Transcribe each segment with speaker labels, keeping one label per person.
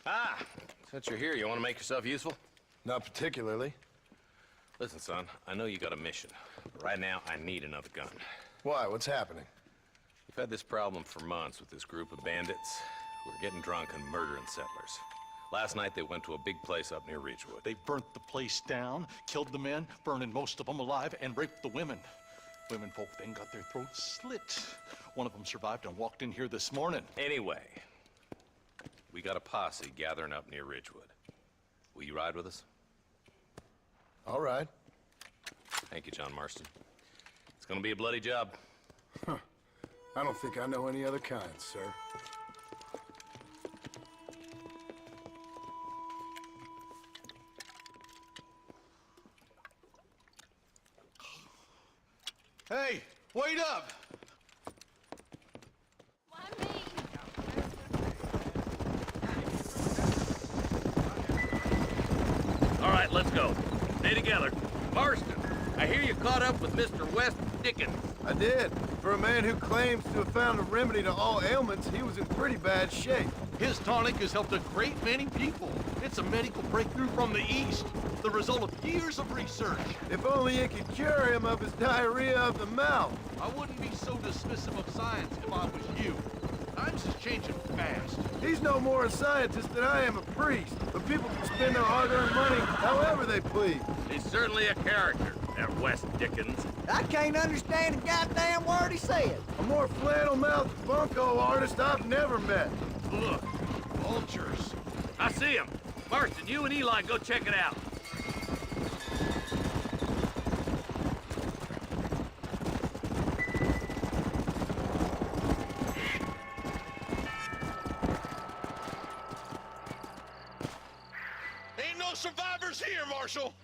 Speaker 1: Ah, since you're here, you want to make yourself useful?
Speaker 2: Not particularly.
Speaker 1: Listen, son, I know you got a mission, but right now I need another gun.
Speaker 2: Why? What's happening?
Speaker 1: We've had this problem for months with this group of bandits who are getting drunk and murdering settlers. Last night they went to a big place up near Ridgewood.
Speaker 3: They burnt the place down, killed the men, burning most of them alive, and raped the women. Women folk then got their throats slit. One of them survived and walked in here this morning.
Speaker 1: Anyway, we got a posse gathering up near Ridgewood. Will you ride with us?
Speaker 2: All right.
Speaker 1: Thank you, John Marston. It's gonna be a bloody job.
Speaker 2: Huh. I don't think I know any other kind, sir.
Speaker 3: Hey, wait up!
Speaker 4: Why me?
Speaker 5: All right, let's go. Stay together. Marston, I hear you caught up with Mr. West Dickens.
Speaker 2: I did. For a man who claims to have found a remedy to all ailments, he was in pretty bad shape.
Speaker 3: His tonic has helped a great many people. It's a medical breakthrough from the East, the result of years of research.
Speaker 2: If only it could cure him of his diarrhea of the mouth.
Speaker 3: I wouldn't be so dismissive of science if I was you. Times is changing fast.
Speaker 2: He's no more a scientist than I am a priest, but people can spend their hard-earned money however they please.
Speaker 5: He's certainly a character, that West Dickens.
Speaker 6: I can't understand a goddamn word he said.
Speaker 2: A more flannel-mouthed bunco artist I've never met.
Speaker 5: Look,
Speaker 3: Vultures.
Speaker 5: I see him. Marston, you and Eli go check it out.
Speaker 3: Ain't no survivors here, Marshal!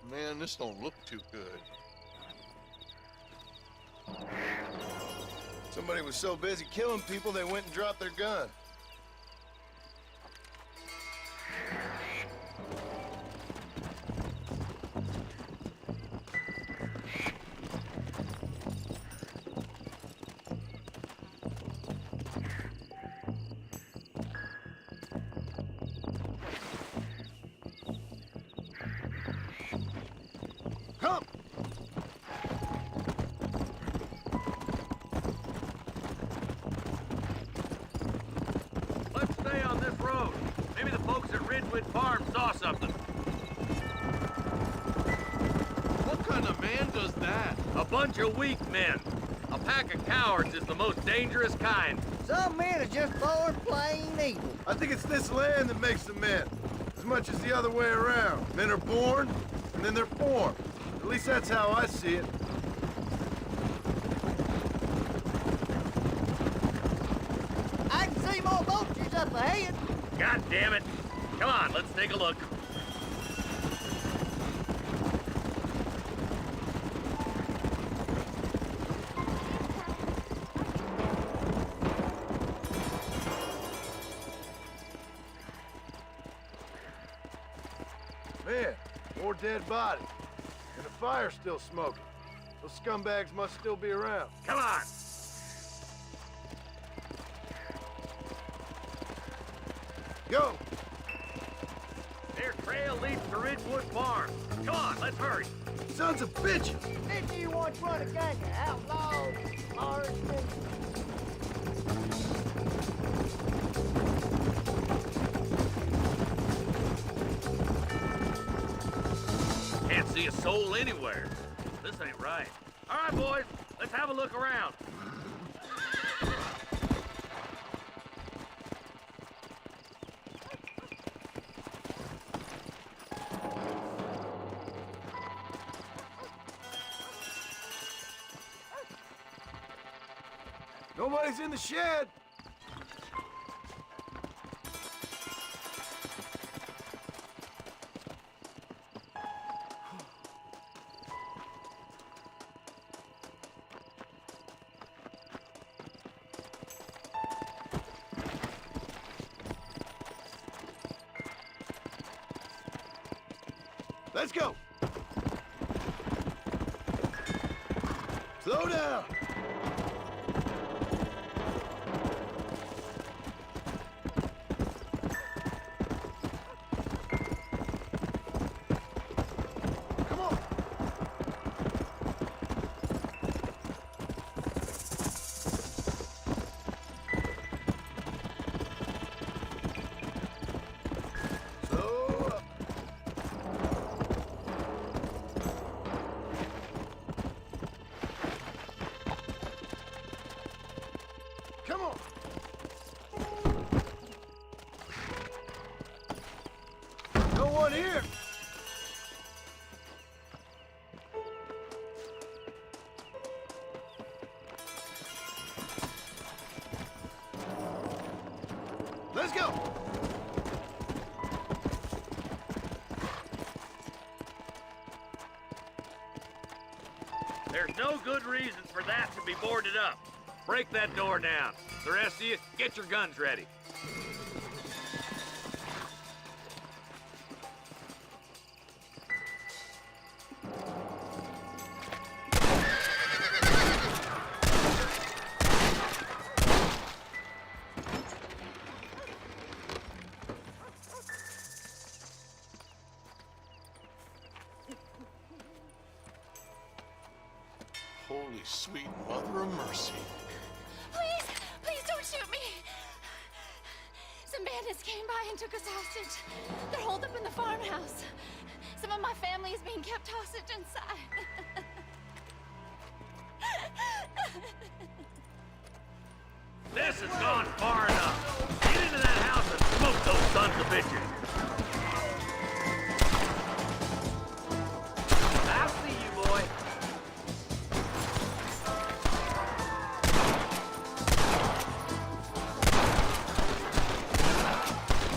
Speaker 3: Man, this don't look too good.
Speaker 2: Somebody was so busy killing people, they went and dropped their gun. Come!
Speaker 5: Let's stay on this road. Maybe the folks at Ridgewood Farm saw something.
Speaker 3: What kind of man does that?
Speaker 5: A bunch of weak men. A pack of cowards is the most dangerous kind.
Speaker 6: Some men are just born plain evil.
Speaker 2: I think it's this land that makes them men, as much as the other way around. Men are born, and then they're formed. At least that's how I see it.
Speaker 6: I can see more vultures up ahead.
Speaker 5: God damn it. Come on, let's take a look.
Speaker 2: Man, more dead bodies. And the fire's still smoking. Those scumbags must still be around.
Speaker 5: Come on.
Speaker 2: Go!
Speaker 5: Their trail leads to Ridgewood Farm. Come on, let's hurry.
Speaker 2: Sons of bitches!
Speaker 6: Didn't you once run a gang of outlaws, Marston?
Speaker 5: Can't see a soul anywhere. This ain't right. All right, boys, let's have a look around.
Speaker 2: Nobody's in the shed! Let's go! Slow down! Come on. No one here. Let's go.
Speaker 5: There's no good reason for that to be boarded up. Break that door down. The rest of you, get your guns ready.
Speaker 3: Holy sweet mother of mercy.
Speaker 4: Please, please don't shoot me. Some bandits came by and took us hostage. They're holed up in the farmhouse. Some of my family is being kept hostage inside.
Speaker 5: This has gone far enough. Get into that house and smoke those sons of bitches. I'll see you, boy.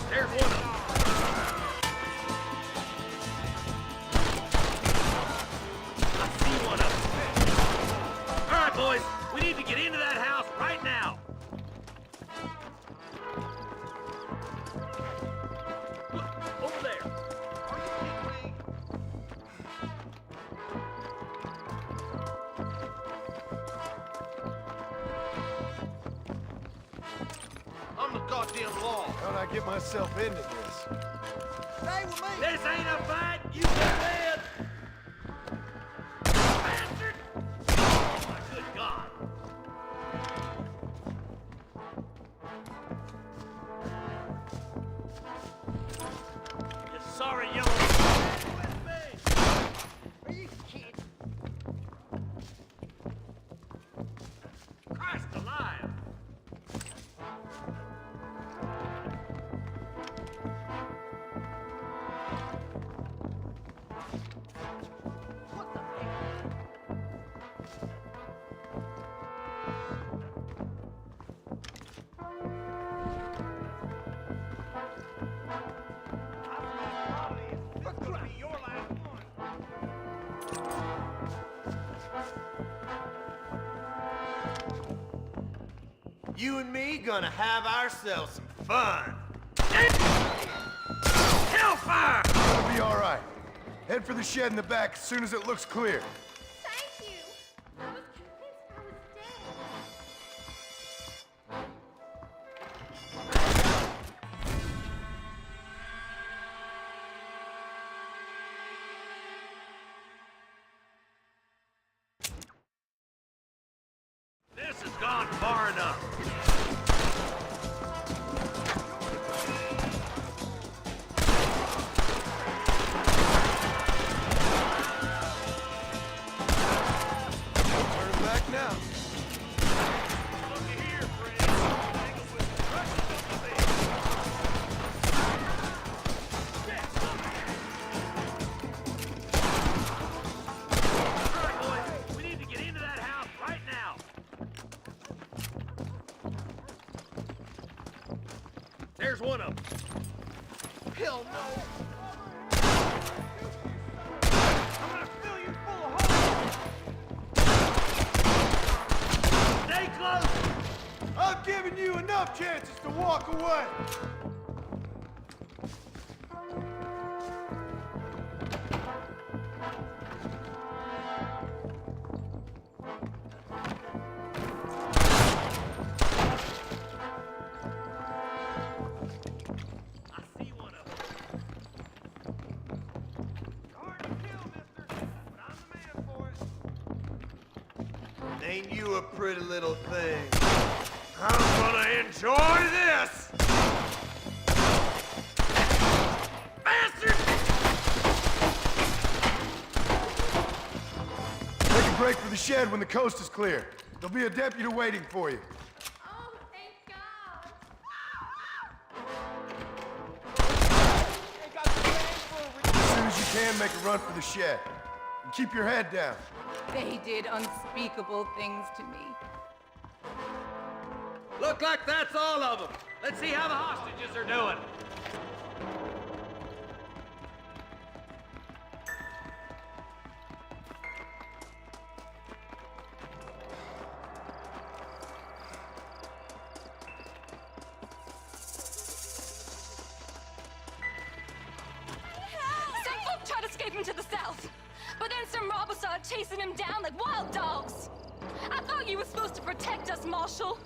Speaker 5: There's one of them. I see one of them. All right, boys. We need to get into that house right now. Look, over there. Are you kidding me? I'm the goddamn law.
Speaker 2: How'd I get myself into this?
Speaker 6: Stay with me.
Speaker 5: This ain't a fight, you dead! Bastard! Oh, my good God! You sorry yellow... With me!
Speaker 6: Are you kidding?
Speaker 5: Christ alive!
Speaker 6: What the heck? This could be your last one.
Speaker 2: You and me gonna have ourselves some fun.
Speaker 5: Hellfire!
Speaker 2: It'll be all right. Head for the shed in the back as soon as it looks clear.
Speaker 4: Thank you. I was convinced I was dead.
Speaker 5: This has gone far enough.
Speaker 2: Turn back now.
Speaker 5: Looky here, friend. Tangle with the Russians of the thing. All right, boys. We need to get into that house right now. There's one of them.
Speaker 6: Hell no.
Speaker 5: I'm gonna fill you full of holes. Stay close.
Speaker 2: I've given you enough chances to walk away.
Speaker 5: I see one of them.
Speaker 2: Hard to kill, mister, but I'm the man for it. Ain't you a pretty little thing? I'm gonna enjoy this!
Speaker 5: Bastard!
Speaker 2: Take a break for the shed when the coast is clear. There'll be a deputy waiting for you.
Speaker 4: Oh, thank
Speaker 2: can, make a run for the shed. And keep your head down.
Speaker 7: They did unspeakable things to me.
Speaker 5: Look like that's all of them. Let's see how the hostages are doing.
Speaker 4: Some folk tried escaping to the south, but then some robbers started chasing him down like wild dogs. I thought you were supposed to protect us, Marshal.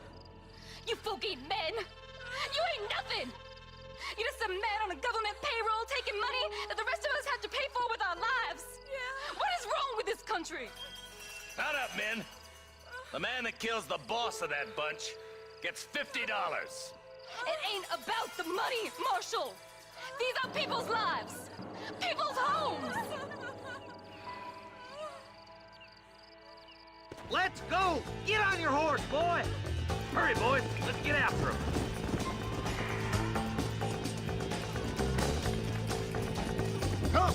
Speaker 4: You folk ain't men. You ain't nothing. You're just a man on a government payroll taking money that the rest of us have to pay for with our lives. Yeah. What is wrong with this country?
Speaker 1: Shut up, men. The man that kills the boss of that bunch gets $50.
Speaker 4: It ain't about the money, Marshal. These are people's lives. People's homes.
Speaker 5: Let's go! Get on your horse, boy! Hurry, boys. Let's get after him.
Speaker 2: Come!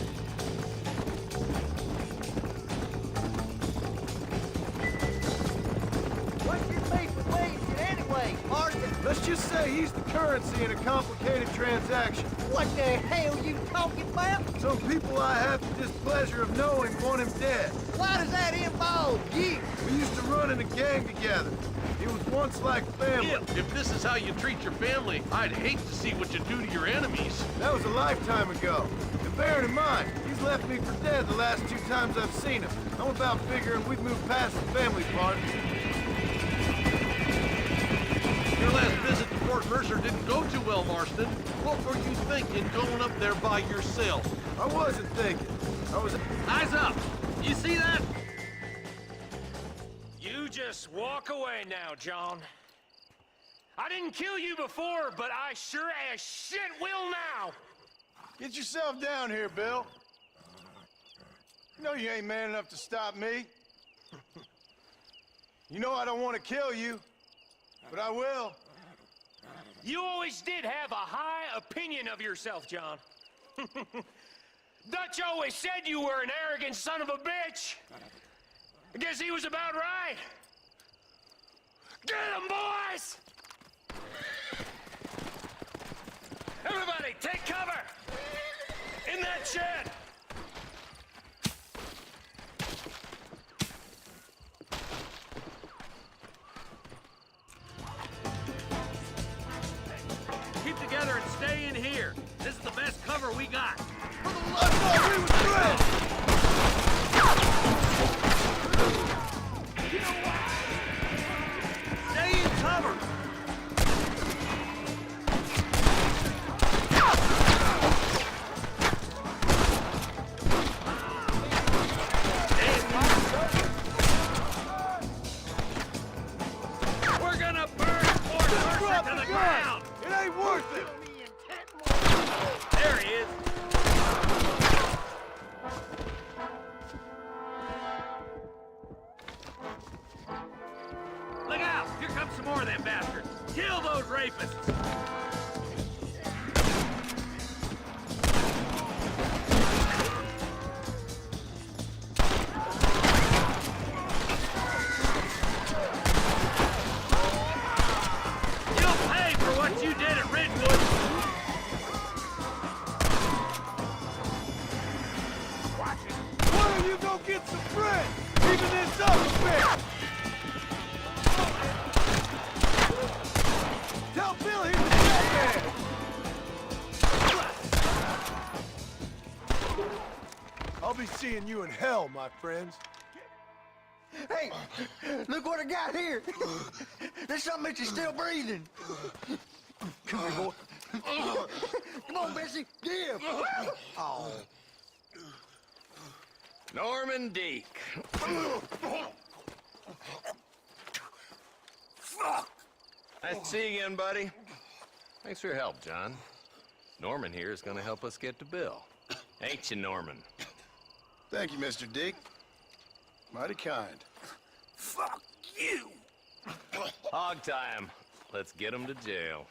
Speaker 6: What's your beef with Williamson anyway, Parson?
Speaker 2: Let's just say he's the currency in a complicated transaction.
Speaker 6: What the hell you talking about?
Speaker 2: Some people I have the displeasure of knowing want him dead.
Speaker 6: Why does that involve you?
Speaker 2: We used to run in a gang together. It was once like family.
Speaker 8: If this is how you treat your family, I'd hate to see what you do to your enemies.
Speaker 2: That was a lifetime ago. And bearing in mind, he's left me for dead the last 2 times I've seen him. I'm about figuring we've moved past the family part.
Speaker 8: Your last visit to Fort Mercer didn't go too well, Marston. What were you thinking going up there by yourself?
Speaker 2: I wasn't thinking. I was...
Speaker 5: Eyes up! You see that?
Speaker 9: You just walk away now, John. I didn't kill you before, but I sure as shit will now!
Speaker 2: Get yourself down here, Bill. You know you ain't man enough to stop me. You know I don't want to kill you, but I will.
Speaker 9: You always did have a high opinion of yourself, John. Dutch always said you were an arrogant son of a bitch. I guess he was about right. Get him, boys! Everybody, take cover! In that shed!
Speaker 5: Keep together and stay in here. This is the best cover we got.
Speaker 2: I thought we were friends!
Speaker 5: Stay in cover! We're gonna burn Fort Mercer to the ground!
Speaker 2: It ain't worth it!
Speaker 5: There he is! Look out! Here comes some more of them bastards! Kill those rapists! You'll pay for what you did at Ridgewood!
Speaker 2: Why don't you go get some bread? Even this up a bit! Tell Bill he's a dead man! I'll be seeing you in hell, my friends.
Speaker 6: Hey, look what I got here. There's something that you're still breathing. Come here, boy. Come on, Bessie, give. Oh.
Speaker 1: Norman Deek. Nice to see you again, buddy. Thanks for your help, John. Norman here is gonna help us get to Bill. Ain't you, Norman?
Speaker 2: Thank you, Mr. Dick. Mighty kind.
Speaker 9: Fuck you!
Speaker 1: Hog time. Let's get him to jail.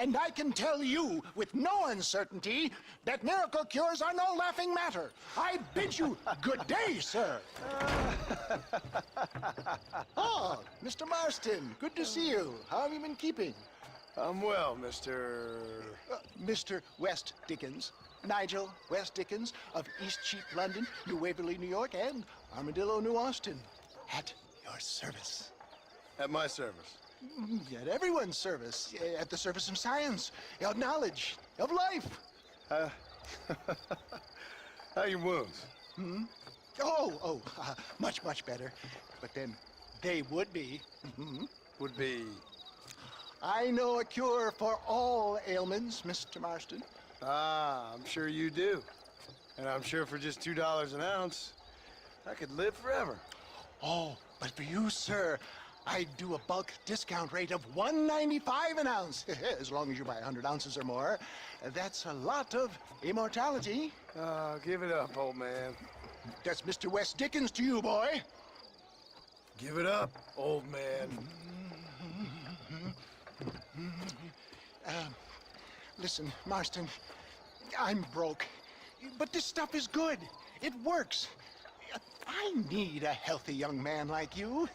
Speaker 10: And I can tell you with no uncertainty that miracle cures are no laughing matter. I bid you good day, sir. Oh, Mr. Marston, good to see you. How have you been keeping?
Speaker 2: I'm well, Mr.
Speaker 10: Mr. West Dickens. Nigel West Dickens of East Cheap, London, New Waverly, New York, and Armadillo, New Austin. At your service.
Speaker 2: At my service.
Speaker 10: At everyone's service. At the service of science, of knowledge, of life.
Speaker 2: How are your wounds?
Speaker 10: Much, much better. But then they would be.
Speaker 2: Would be...
Speaker 10: I know a cure for all ailments, Mr. Marston.
Speaker 2: Ah, I'm sure you do. And I'm sure for just $2 an ounce, I could live forever.
Speaker 10: Oh, but for you, sir, I'd do a bulk discount rate of $1.95 an ounce, as long as you buy 100 ounces or more. That's a lot of immortality.
Speaker 2: Give it up, old man.
Speaker 10: That's Mr. West Dickens to you, boy.
Speaker 2: Give it up, old man.
Speaker 10: Listen, Marston, I'm broke, but this stuff is good. It works. I need a healthy young man like you.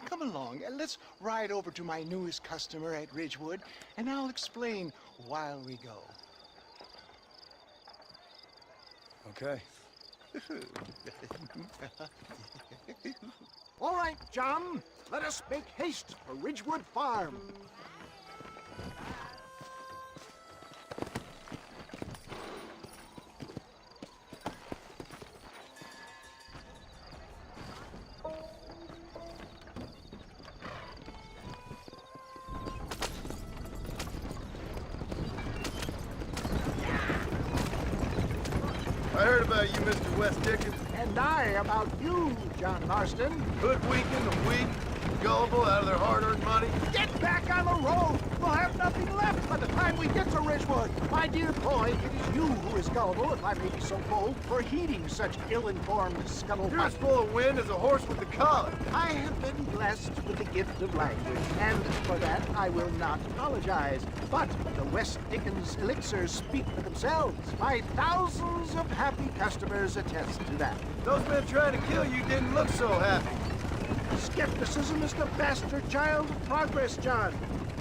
Speaker 10: Come along, let's ride over to my newest customer at Ridgewood, and I'll explain while we go.
Speaker 2: Okay.
Speaker 10: All right, John, let us make haste for Ridgewood Farm.
Speaker 2: I heard about you, Mr. West Dickens.
Speaker 10: And I about you, John Marston.
Speaker 2: Hoodwinking the weak, gullible out of their hard-earned money.
Speaker 10: Get back on the road! We'll have nothing left by the time we get to Ridgewood. My dear boy, it is you who is gullible, if I may be so bold, for heeding such ill-informed scuttlebutt.
Speaker 2: You're as full of wind as a horse with the collar.
Speaker 10: I have been blessed with the gift of language, and for that I will not apologize. But the West Dickens elixirs speak for themselves. My thousands of happy customers attest to that.
Speaker 2: Those men trying to kill you didn't look so happy.
Speaker 10: Skepticism is the bastard child of progress, John.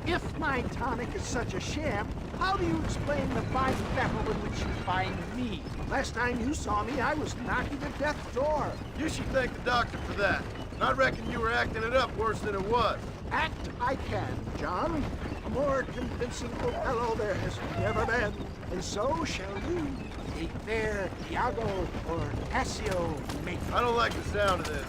Speaker 10: If my tonic is such a sham, how do you explain the fine battle in which you find me? Last time you saw me, I was knocking at death's door.
Speaker 2: You should thank the doctor for that. I reckon you were acting it up worse than it was.
Speaker 10: Act I can, John. A more convincing Othello there has never been. And so shall you, a fair Iago or Cassio mate.
Speaker 2: I don't like the sound of this.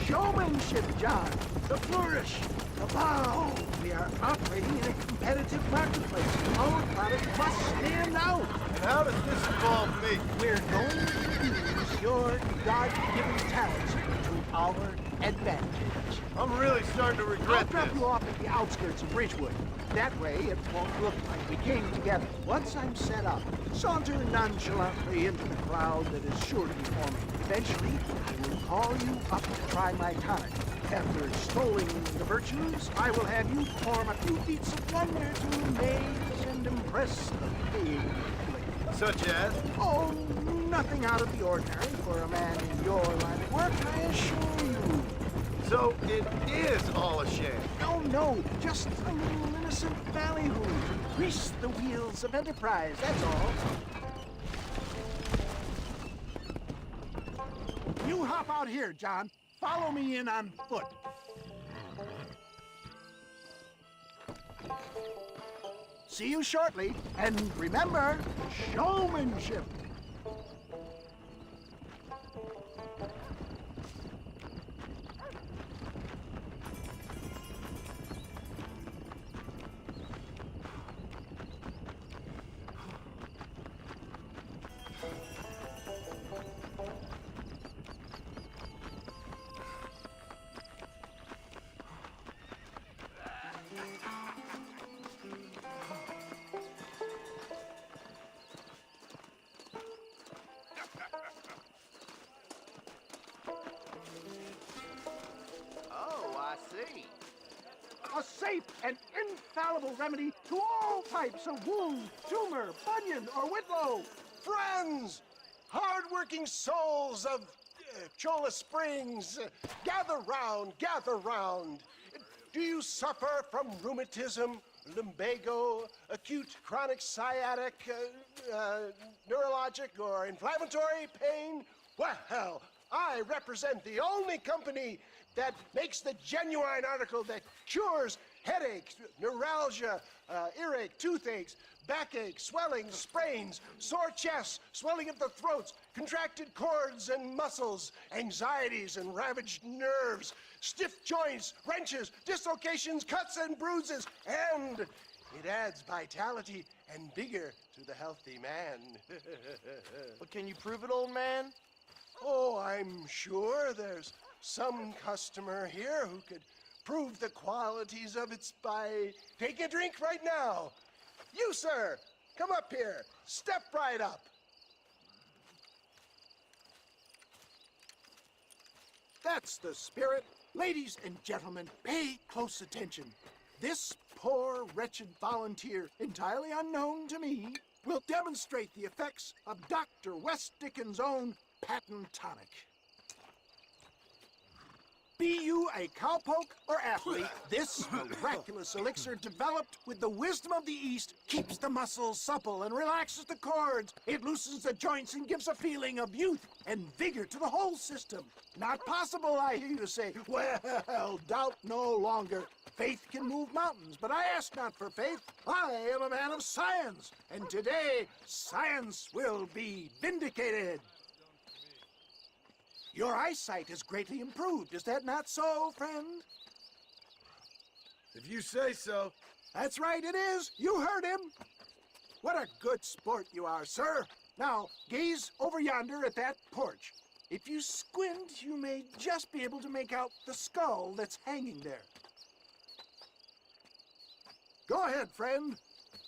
Speaker 10: Showmanship, John. The flourish. The bow. We are operating in a competitive marketplace. Our product must stand out.
Speaker 2: And how does this involve me?
Speaker 10: We're going to use your God-given talents to our advantage.
Speaker 2: I'm really starting to
Speaker 10: I'll
Speaker 2: regret
Speaker 10: drop
Speaker 2: this.
Speaker 10: you off at the outskirts of Ridgewood. That way, it won't look like we came together. Once I'm set up, saunter nonchalantly into the crowd that is sure to be forming. Eventually, I will call you up to try my tonic. After extolling the virtues, I will have you perform a few feats of wonder to amaze and impress the paying public.
Speaker 2: Such as?
Speaker 10: Oh, nothing out of the ordinary for a man in your line of work, I assure you.
Speaker 2: So it is all a sham.
Speaker 10: No, just a little innocent ballyhoo to grease the wheels of enterprise, that's all. You hop out here, John. Follow me in on foot. See you shortly, and remember, showmanship. safe and infallible remedy to all types of wound, tumor, bunion, or whitlow.
Speaker 11: Friends, hard-working souls of Cholla Springs, gather round, gather round. Do you suffer from rheumatism, lumbago, acute chronic sciatic, neurologic, or inflammatory pain? Well, I represent the only company that makes the genuine article that cures headaches, neuralgia, earache, toothaches, backache, swelling, sprains, sore chests, swelling of the throats, contracted cords and muscles, anxieties and ravaged nerves, stiff joints, wrenches, dislocations, cuts and bruises, and it adds vitality and vigor to the healthy man.
Speaker 6: But can you prove it, old man?
Speaker 11: Oh, I'm sure there's some customer here who could prove the qualities of it by taking a drink right now. You, sir, come up here. Step right up.
Speaker 10: That's the spirit. Ladies and gentlemen, pay close attention. This poor, wretched volunteer, entirely unknown to me, will demonstrate the effects of Dr. West Dickens' own patent tonic. Be you a cowpoke or athlete, this miraculous elixir developed with the wisdom of the East keeps the muscles supple and relaxes the cords. It loosens the joints and gives a feeling of youth and vigor to the whole system. Not possible, I hear you say. Well, doubt no longer. Faith can move mountains, but I ask not for faith. I am a man of science, and today science will be vindicated. Your eyesight has greatly improved. Is that not so, friend?
Speaker 2: If you say so.
Speaker 10: That's right, it is. You heard him. What a good sport you are, sir. Now, gaze over yonder at that porch. If you squint, you may just be able to make out the skull that's hanging there. Go ahead, friend.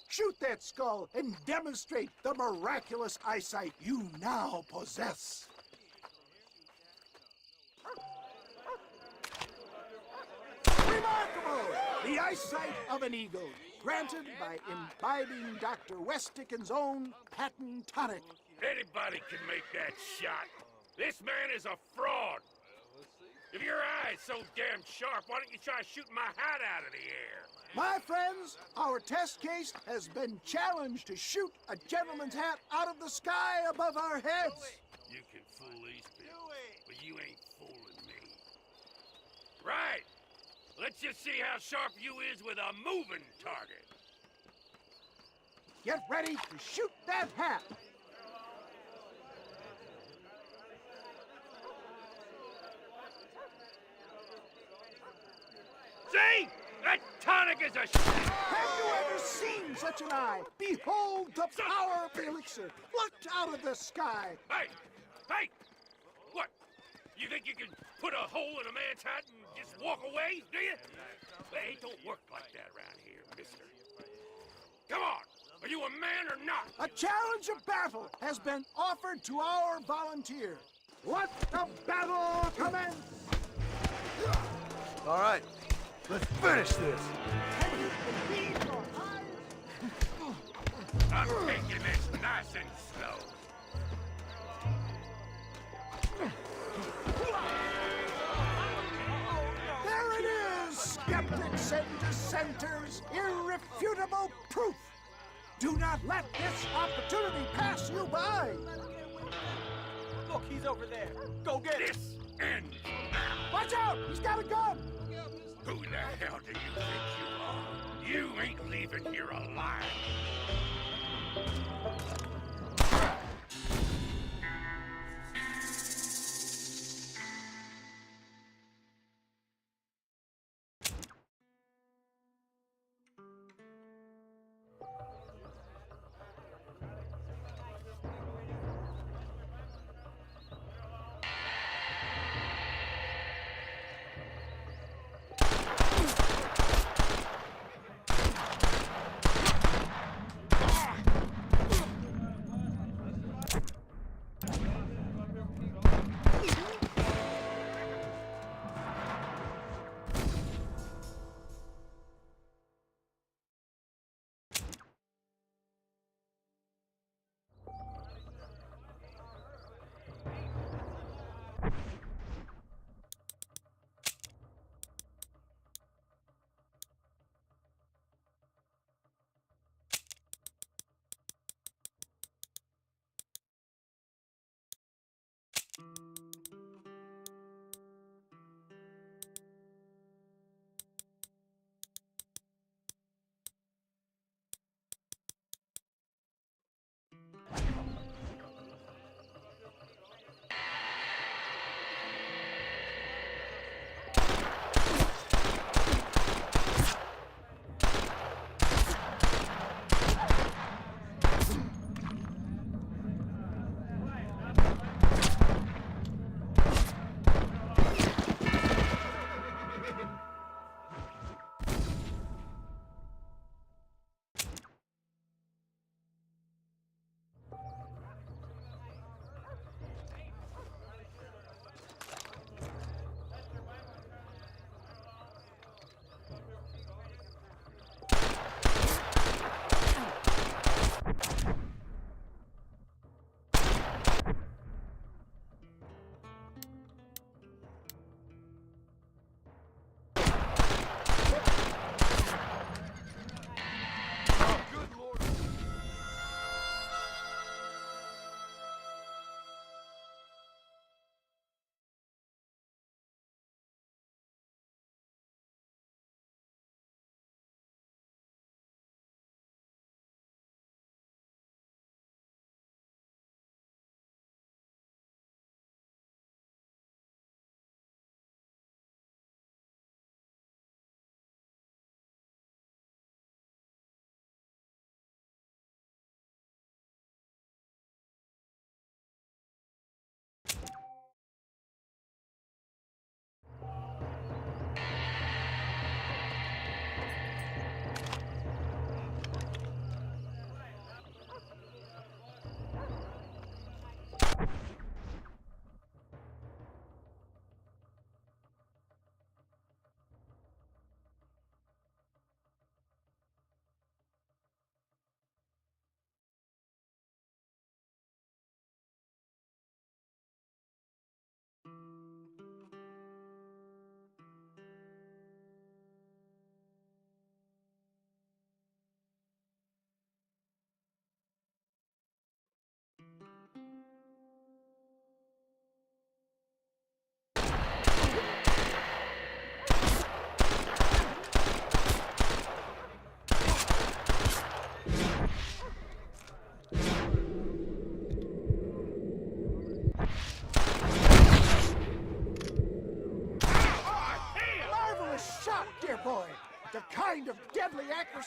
Speaker 10: Shoot that skull and demonstrate the miraculous eyesight you now possess. Remarkable! The eyesight of an eagle, granted by imbibing Dr. West Dickens' own patent tonic.
Speaker 9: Anybody can make that shot. This man is a fraud. If your eye's so damn sharp, why don't you try shooting my hat out of the air?
Speaker 10: My friends, our test case has been challenged to shoot a gentleman's hat out of the sky above our heads.
Speaker 9: You can fool these people, but you ain't fooling me. Right. Let's just see how sharp you is with a moving target.
Speaker 10: Get ready to shoot that hat.
Speaker 9: See? That tonic is a
Speaker 10: Have you ever seen such an eye? Behold the power of the elixir, plucked out of the sky.
Speaker 9: Hey! Hey! What? You think you can put a hole in a man's hat and just walk away, do you? Well, it don't work like that around here, mister. Come on! Are you a man or not?
Speaker 10: A challenge of battle has been offered to our volunteer. Let the battle commence!
Speaker 2: All right, let's finish this.
Speaker 10: Can you believe your eyes?
Speaker 9: I'm taking this nice and slow.
Speaker 10: There it is, skeptics and dissenters, irrefutable proof. Do not let this opportunity pass you by.
Speaker 6: Look, he's over there. Go get him.
Speaker 9: This ends now.
Speaker 10: Watch out, he's got a gun.
Speaker 9: Who the hell do you think you are? You ain't leaving here alive.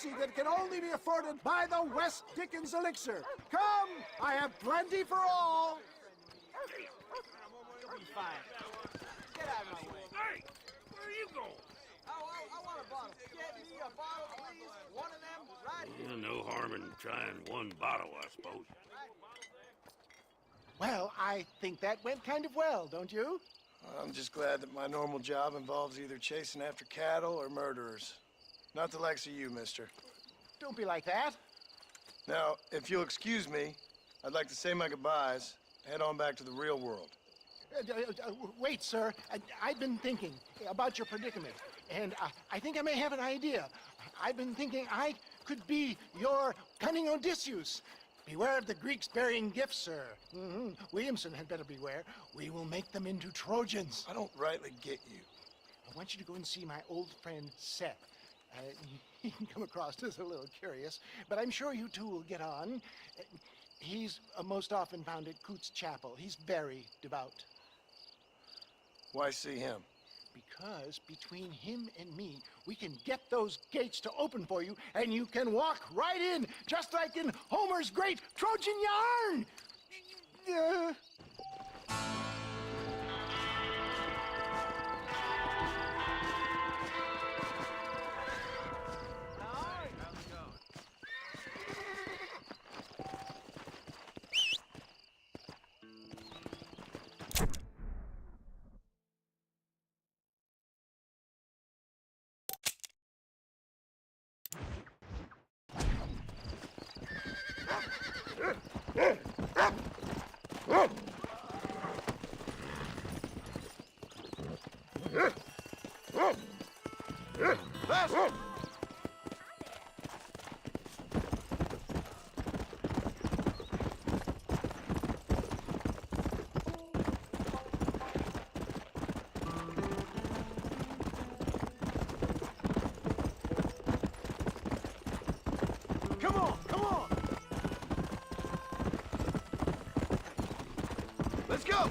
Speaker 10: mercy that can only be afforded by the West Dickens elixir. Come, I have plenty for all.
Speaker 6: You'll be fine. Get out of my way.
Speaker 9: Hey, where are you going?
Speaker 6: I want a bottle. Get me a bottle, please. One of them right here.
Speaker 9: No harm in trying one bottle, I suppose.
Speaker 11: Well, I think that went kind of well, don't you?
Speaker 2: I'm just glad that my normal job involves either chasing after cattle or murderers. Not the likes of you, mister.
Speaker 11: Don't be like that.
Speaker 2: Now, if you'll excuse me, I'd like to say my goodbyes, head on back to the real world.
Speaker 11: Wait, sir. I've been thinking about your predicament, and I think I may have an idea. I've been thinking I could be your cunning Odysseus. Beware of the Greeks bearing gifts, sir. Williamson had better beware. We will make them into Trojans.
Speaker 2: I don't rightly get you.
Speaker 11: I want you to go and see my old friend Seth. He can come across as a little curious, but I'm sure you two will get on. He's most often found at Coots Chapel. He's very devout.
Speaker 2: Why see him?
Speaker 11: Because between him and me, we can get those gates to open for you, and you can walk right in, just like in Homer's great Trojan yarn! Come on, come on!
Speaker 2: Let's go!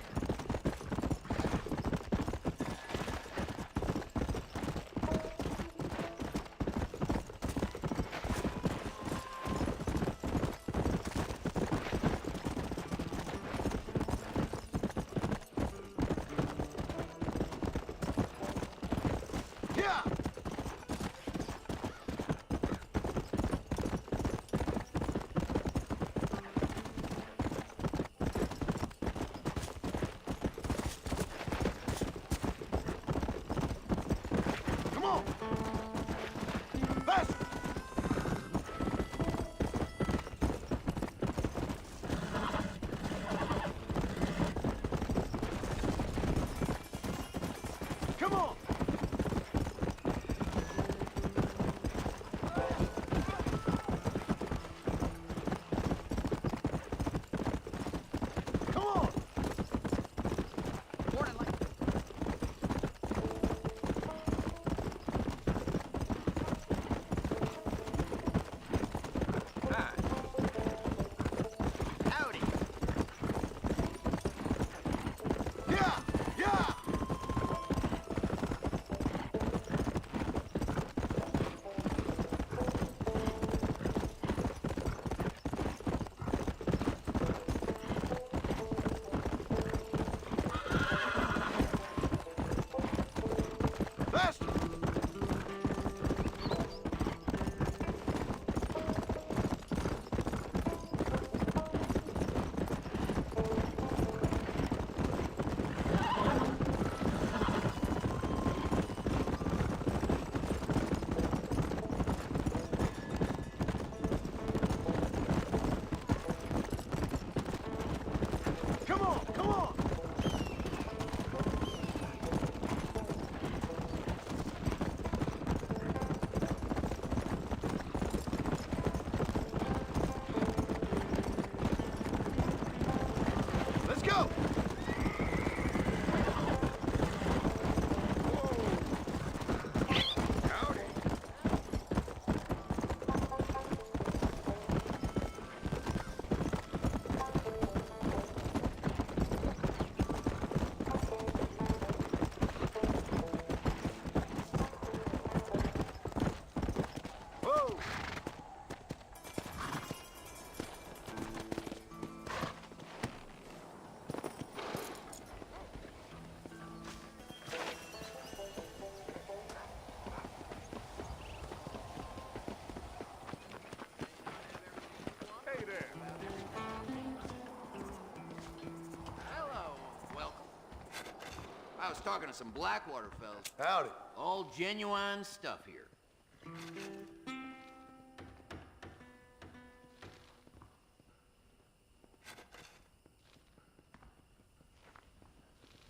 Speaker 12: was talking to some Blackwater fellas.
Speaker 2: Howdy.
Speaker 12: All genuine stuff here.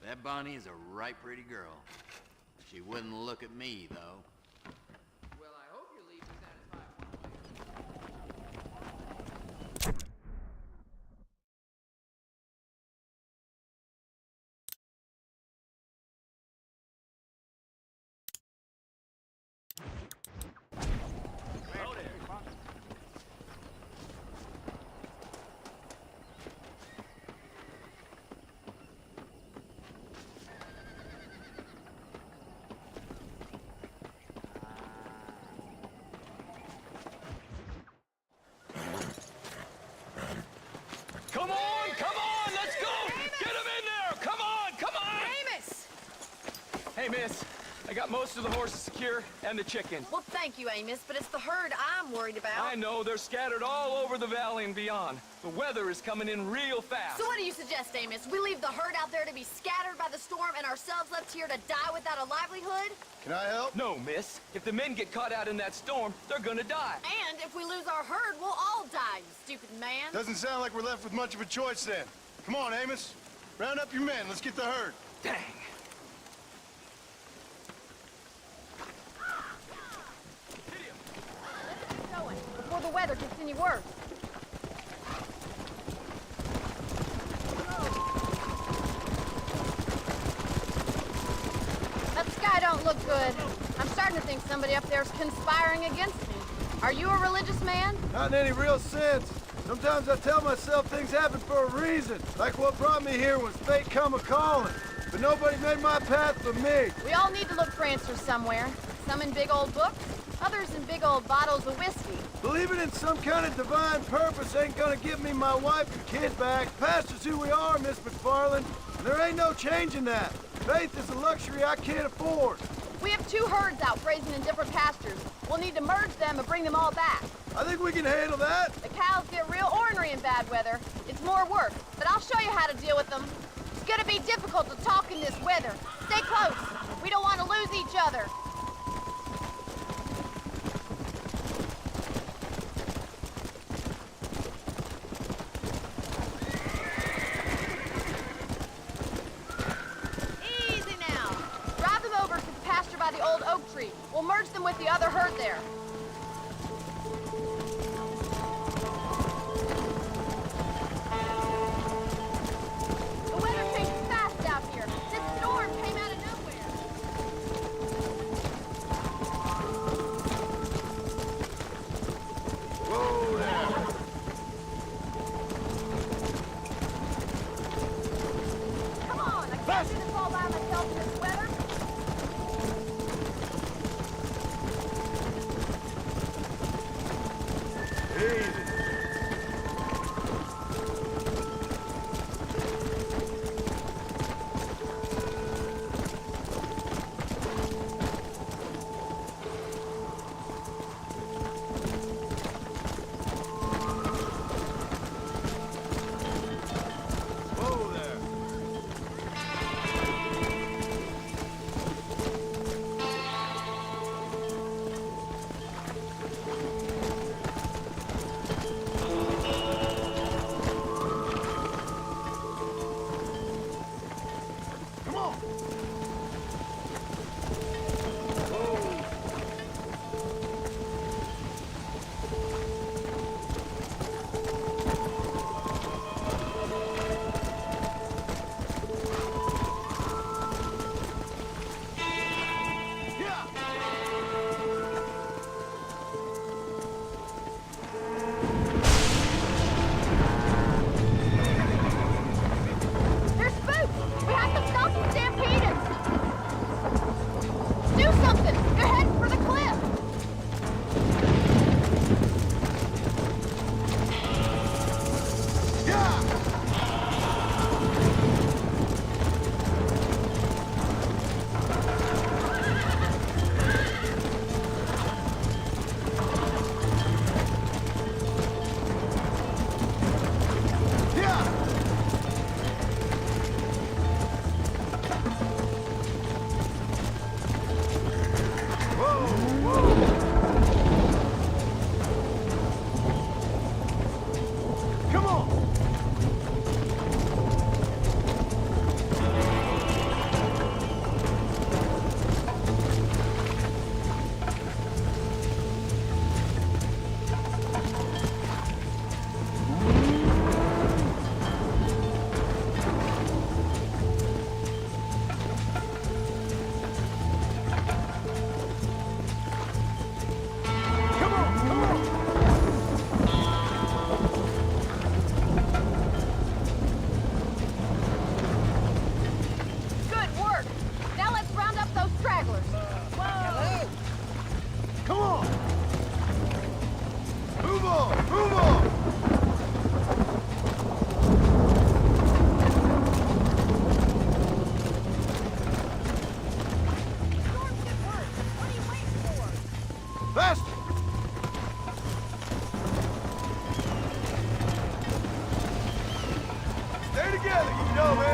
Speaker 12: That Bonnie is a right pretty girl. She wouldn't look at me, though. Well, I hope you're leaving satisfied.
Speaker 13: Come on, let's go! Get him in there! Come on!
Speaker 14: Amos!
Speaker 13: Hey, miss, I got most of the horses secure and the chicken.
Speaker 14: Well, thank you, Amos, but it's the herd I'm worried about.
Speaker 13: I know, they're scattered all over the valley and beyond. The weather is coming in real fast.
Speaker 14: So what do you suggest, Amos? We leave the herd out there to be scattered by the storm and ourselves left here to die without a livelihood?
Speaker 2: Can I help?
Speaker 13: No, miss. If the men get caught out in that storm, they're gonna die.
Speaker 14: And if we lose our herd, we'll all die, you stupid man.
Speaker 2: Doesn't sound like we're left with much of a choice then. Come on, Amos. Round up your men. Let's get the herd.
Speaker 13: Dang.
Speaker 14: Let's get going before the weather gets any worse. That sky don't look good. I'm starting to think somebody up there's conspiring against me. Are you a religious man?
Speaker 2: Not in any real sense. Sometimes I tell myself things happen for a reason. Like what brought me here was fate come a-calling. But nobody made my path but me.
Speaker 14: We all need to look for answers somewhere. Some in big old books, others in big old bottles of whiskey.
Speaker 2: Believing in some kind of divine purpose ain't gonna give me my wife and kid back. Past is who we are, Miss McFarland. And there ain't no changing that. Faith is a luxury I can't afford.
Speaker 14: We have 2 herds out grazing in different pastures. We'll need to merge them and bring them all back.
Speaker 2: I think we can handle that.
Speaker 14: The cows get real ornery in bad weather. It's more work, but I'll show you how to deal with them. It's gonna be difficult to talk in this weather. Stay close. We don't want to lose each other. Easy now. Drive them over to the pasture by the old oak tree. We'll merge them with the other herd there. The weather changes fast out here. This storm came out of nowhere.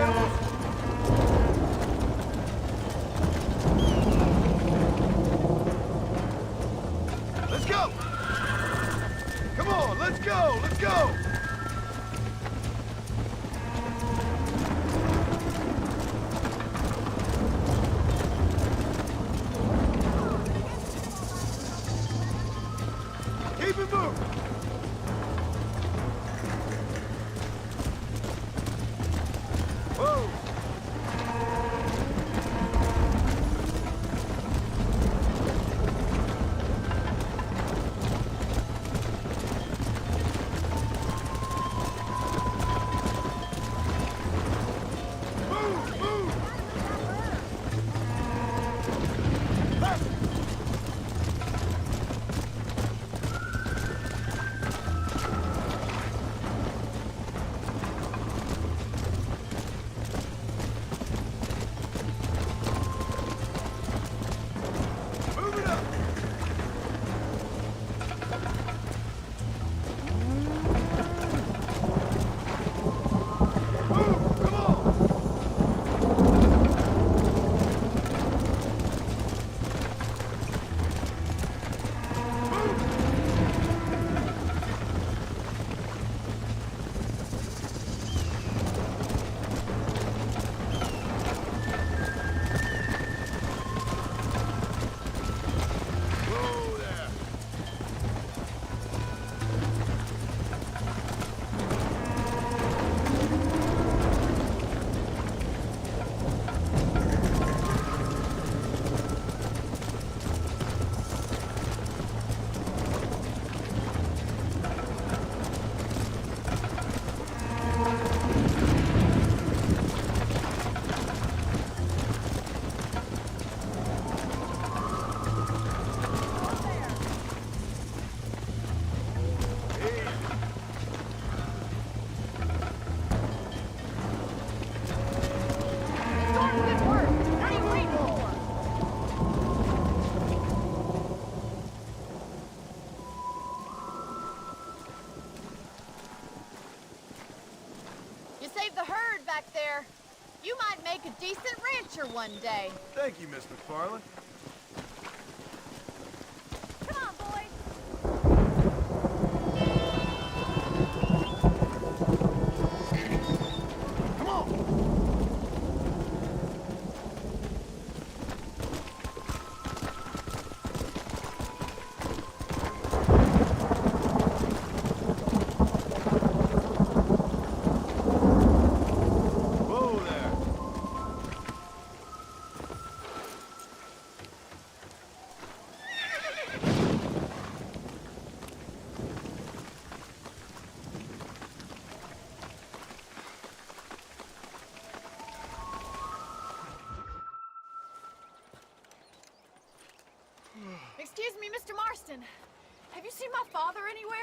Speaker 2: animals! Let's go! Come on, let's go! Let's go! Keep it moving! Whoa! Move! Move! Faster! Move it up! Move! Come on! Whoa there!
Speaker 14: You're doing good work. What are you waiting for? You saved the herd back there. You might make a decent rancher one day.
Speaker 2: Thank you, Miss McFarland.
Speaker 14: Come on, boys.
Speaker 2: Come on! Whoa there!
Speaker 14: Excuse me, Mr. Marston. Have you seen my father anywhere?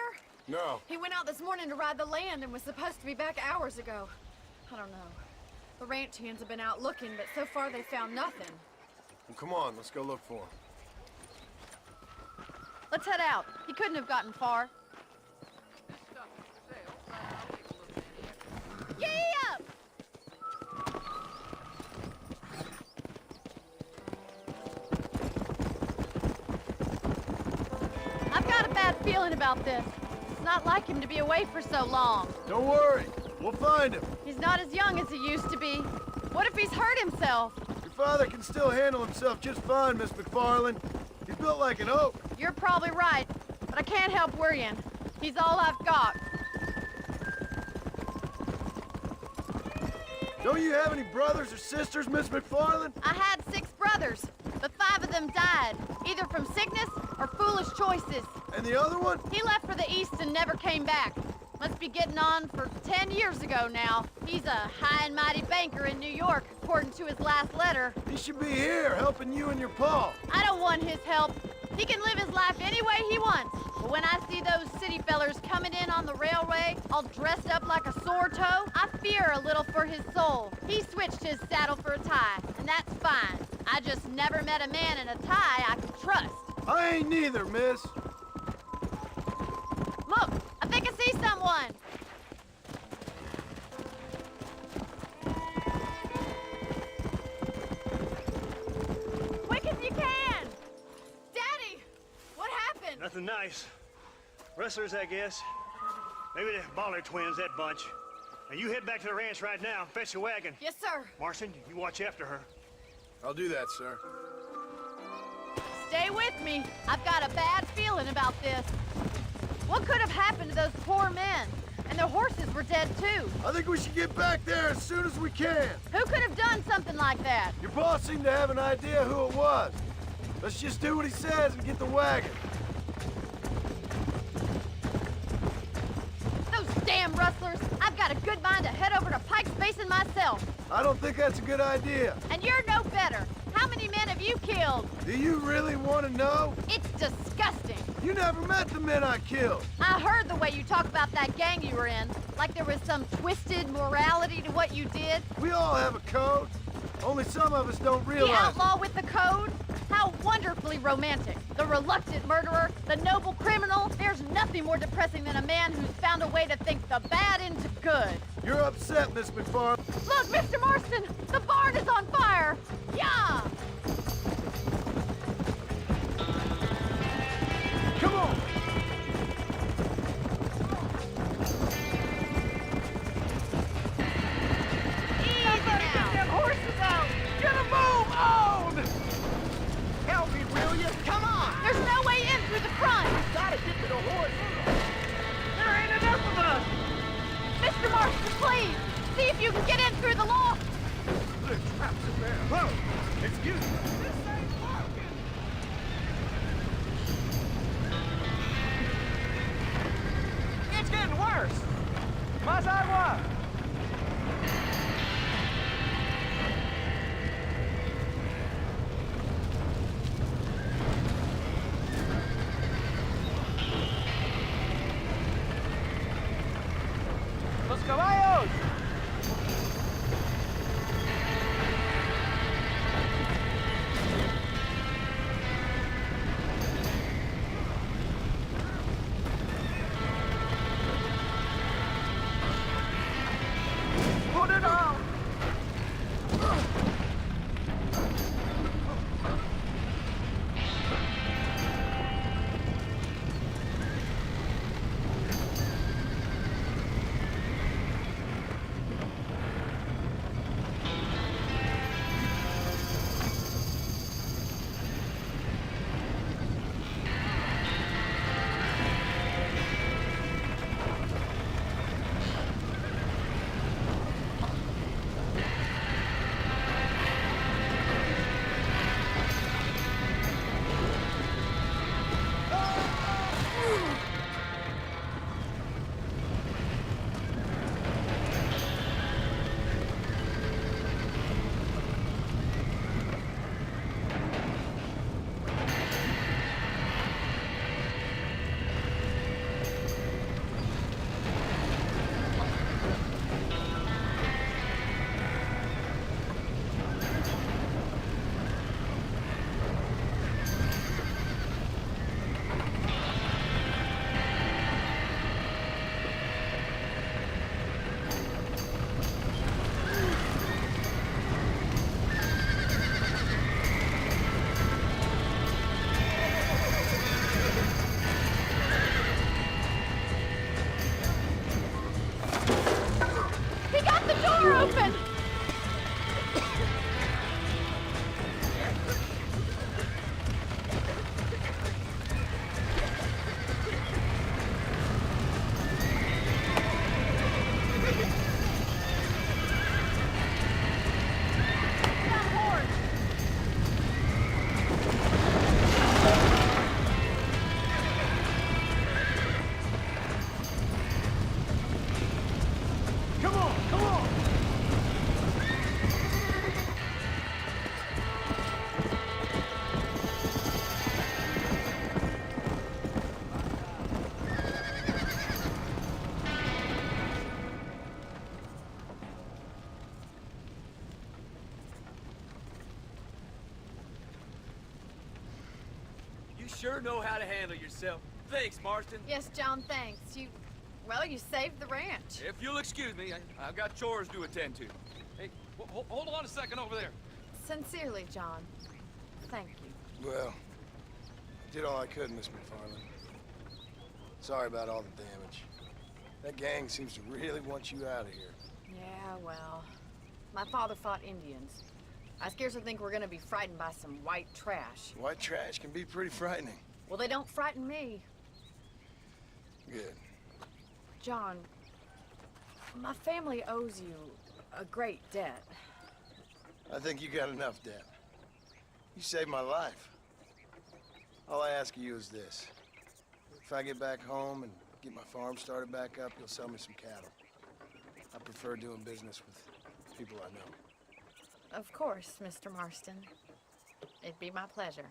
Speaker 2: No.
Speaker 14: He went out this morning to ride the land and was supposed to be back hours ago. I don't know. The ranch hands have been out looking, but so far they found nothing.
Speaker 2: Well, come on, let's go look for him.
Speaker 14: Let's head out. He couldn't have gotten far. Yay up! I've got a bad feeling about this. It's not like him to be away for so long.
Speaker 2: Don't worry, we'll find him.
Speaker 14: He's not as young as he used to be. What if he's hurt himself?
Speaker 2: Your father can still handle himself just fine, Miss McFarland. He's built like an oak.
Speaker 14: You're probably right, but I can't help worrying. He's all I've got.
Speaker 2: Don't you have any brothers or sisters, Miss McFarland?
Speaker 14: I had 6 brothers, but 5 of them died, either from sickness or foolish choices.
Speaker 2: And the other one?
Speaker 14: He left for the east and never came back. Must be getting on for 10 years ago now. He's a high and mighty banker in New York, according to his last letter.
Speaker 2: He should be here, helping you and your pa.
Speaker 14: I don't want his help. He can live his life any way he wants. But when I see those city fellers coming in on the railway, all dressed up like a sore toe, I fear a little for his soul. He switched his saddle for a tie, and that's fine. I just never met a man in a tie I could trust.
Speaker 2: I ain't neither, miss.
Speaker 14: Look, I think I see someone.
Speaker 15: something nice. Rustlers, I guess. Maybe the Baller twins, that bunch. Now you head back to the ranch right now and fetch a wagon.
Speaker 14: Yes, sir.
Speaker 15: Marston, you watch after her.
Speaker 2: I'll do that, sir.
Speaker 14: Stay with me. I've got a bad feeling about this. What could have happened to those poor men? And their horses were dead, too.
Speaker 2: I think we should get back there as soon as we can.
Speaker 14: Who could have done something like that?
Speaker 2: Your boss seemed to have an idea who it was. Let's just do what he says and get the wagon.
Speaker 14: Those damn rustlers! I've got a good mind to head over to Pike's Basin myself.
Speaker 2: I don't think that's a good idea.
Speaker 14: And you're no better. How many men have you killed?
Speaker 2: Do you really want to know?
Speaker 14: It's disgusting.
Speaker 2: You never met the men I killed.
Speaker 14: I heard the way you talk about that gang you were in. Like there was some twisted morality to what you did.
Speaker 2: We all have a code. Only some of us don't realize
Speaker 14: The outlaw with the code? How wonderfully romantic. The reluctant murderer, the noble criminal. There's nothing more depressing than a man who's found a way to think the bad into good.
Speaker 2: You're upset, Miss McFarland.
Speaker 14: Look, Mr. Marston, the barn is on fire. Yeah!
Speaker 2: Come on!
Speaker 14: Easy now.
Speaker 10: Get horses out! Get a move on! Help me, will you? Come on!
Speaker 14: There's no way in through the front.
Speaker 10: We gotta get to the horses. There ain't enough of us.
Speaker 14: Mr. Marston, please, see if you can get in through the loft.
Speaker 10: There's traps in there. Whoa! Excuse me. This ain't working. It's getting worse. Más agua. Los caballos. Put it on!
Speaker 14: He got the door open! That horse!
Speaker 2: Come on, come on!
Speaker 13: You sure know how to handle yourself. Thanks, Marston.
Speaker 14: Yes, John, thanks. Well, you saved the ranch.
Speaker 13: If you'll excuse me, I've got chores to attend to. Hey, hold on a second over there.
Speaker 14: Sincerely, John. Thank you.
Speaker 2: Well, I did all I could, Miss McFarland. Sorry about all the damage. That gang seems to really want you out of here.
Speaker 16: Yeah, well, my father fought Indians. I scarcely think we're gonna be frightened by some white trash.
Speaker 2: White trash can be pretty frightening.
Speaker 16: Well, they don't frighten me.
Speaker 2: Good.
Speaker 16: John, my family owes you a great debt.
Speaker 2: I think you got enough debt. You saved my life. All I ask of you is this. If I get back home and get my farm started back up, you'll sell me some cattle. I prefer doing business with people I know.
Speaker 16: Of course, Mr. Marston. It'd be my pleasure.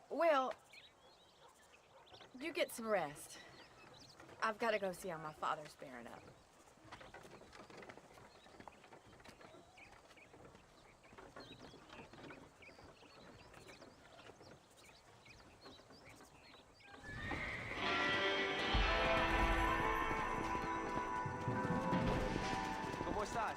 Speaker 16: Well, you get some rest. I've got to go see how my father's bearing up.
Speaker 17: ¿Cómo estás?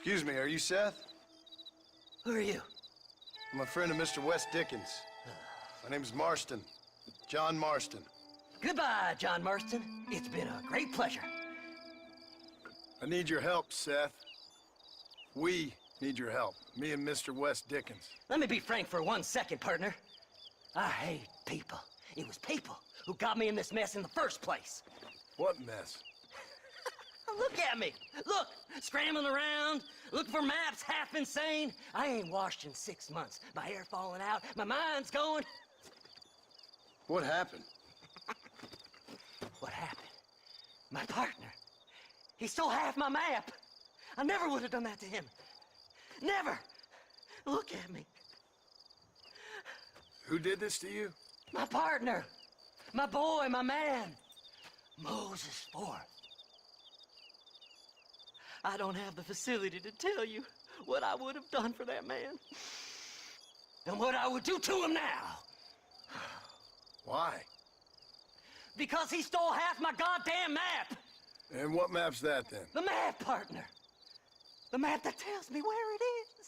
Speaker 2: Excuse me, are you Seth?
Speaker 18: Who are you?
Speaker 2: I'm a friend of Mr. Wes Dickens. My name's Marston. John Marston.
Speaker 18: Goodbye, John Marston. It's been a great pleasure.
Speaker 2: I need your help, Seth. We need your help. Me and Mr. Wes Dickens.
Speaker 18: Let me be frank for 1 second, partner. I hate people. It was people who got me in this mess in the first place.
Speaker 2: What mess?
Speaker 18: Look at me. Look, scrambling around, looking for maps, half insane. I ain't washed in 6 months. My hair falling out, my mind's going.
Speaker 2: What happened?
Speaker 18: What happened? My partner. He stole half my map. I never would have done that to him. Never. Look at me.
Speaker 2: Who did this to you?
Speaker 18: My partner. My boy, my man. Moses Ford. I don't have the facility to tell you what I would have done for that man. And what I would do to him now.
Speaker 2: Why?
Speaker 18: Because he stole half my goddamn map.
Speaker 2: And what map's that, then?
Speaker 18: The map, partner. The map that tells me where it is.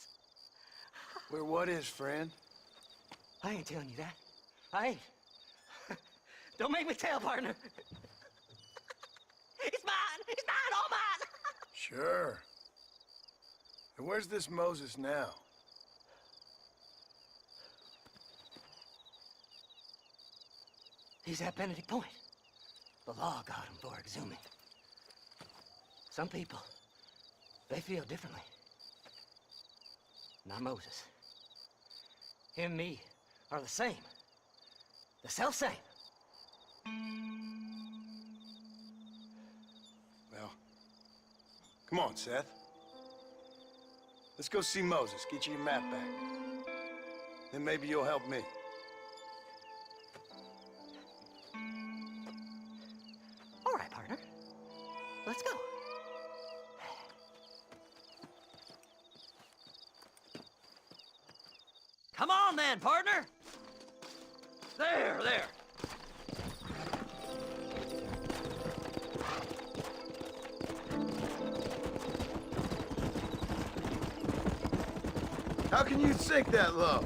Speaker 2: Where what is, friend?
Speaker 18: I ain't telling you that. I ain't. Don't make me tell, partner. It's mine! It's mine, all mine!
Speaker 2: Sure. And where's this Moses now?
Speaker 18: He's at Benedict Point. The law got him for exhuming. Some people, they feel differently. Not Moses. Him and me are the same. The self-same.
Speaker 2: Come on, Seth. Let's go see Moses, get you your map back. Then maybe you'll help me.
Speaker 18: All right, partner. Let's go. Come on then, partner. There.
Speaker 2: How can you sink that low?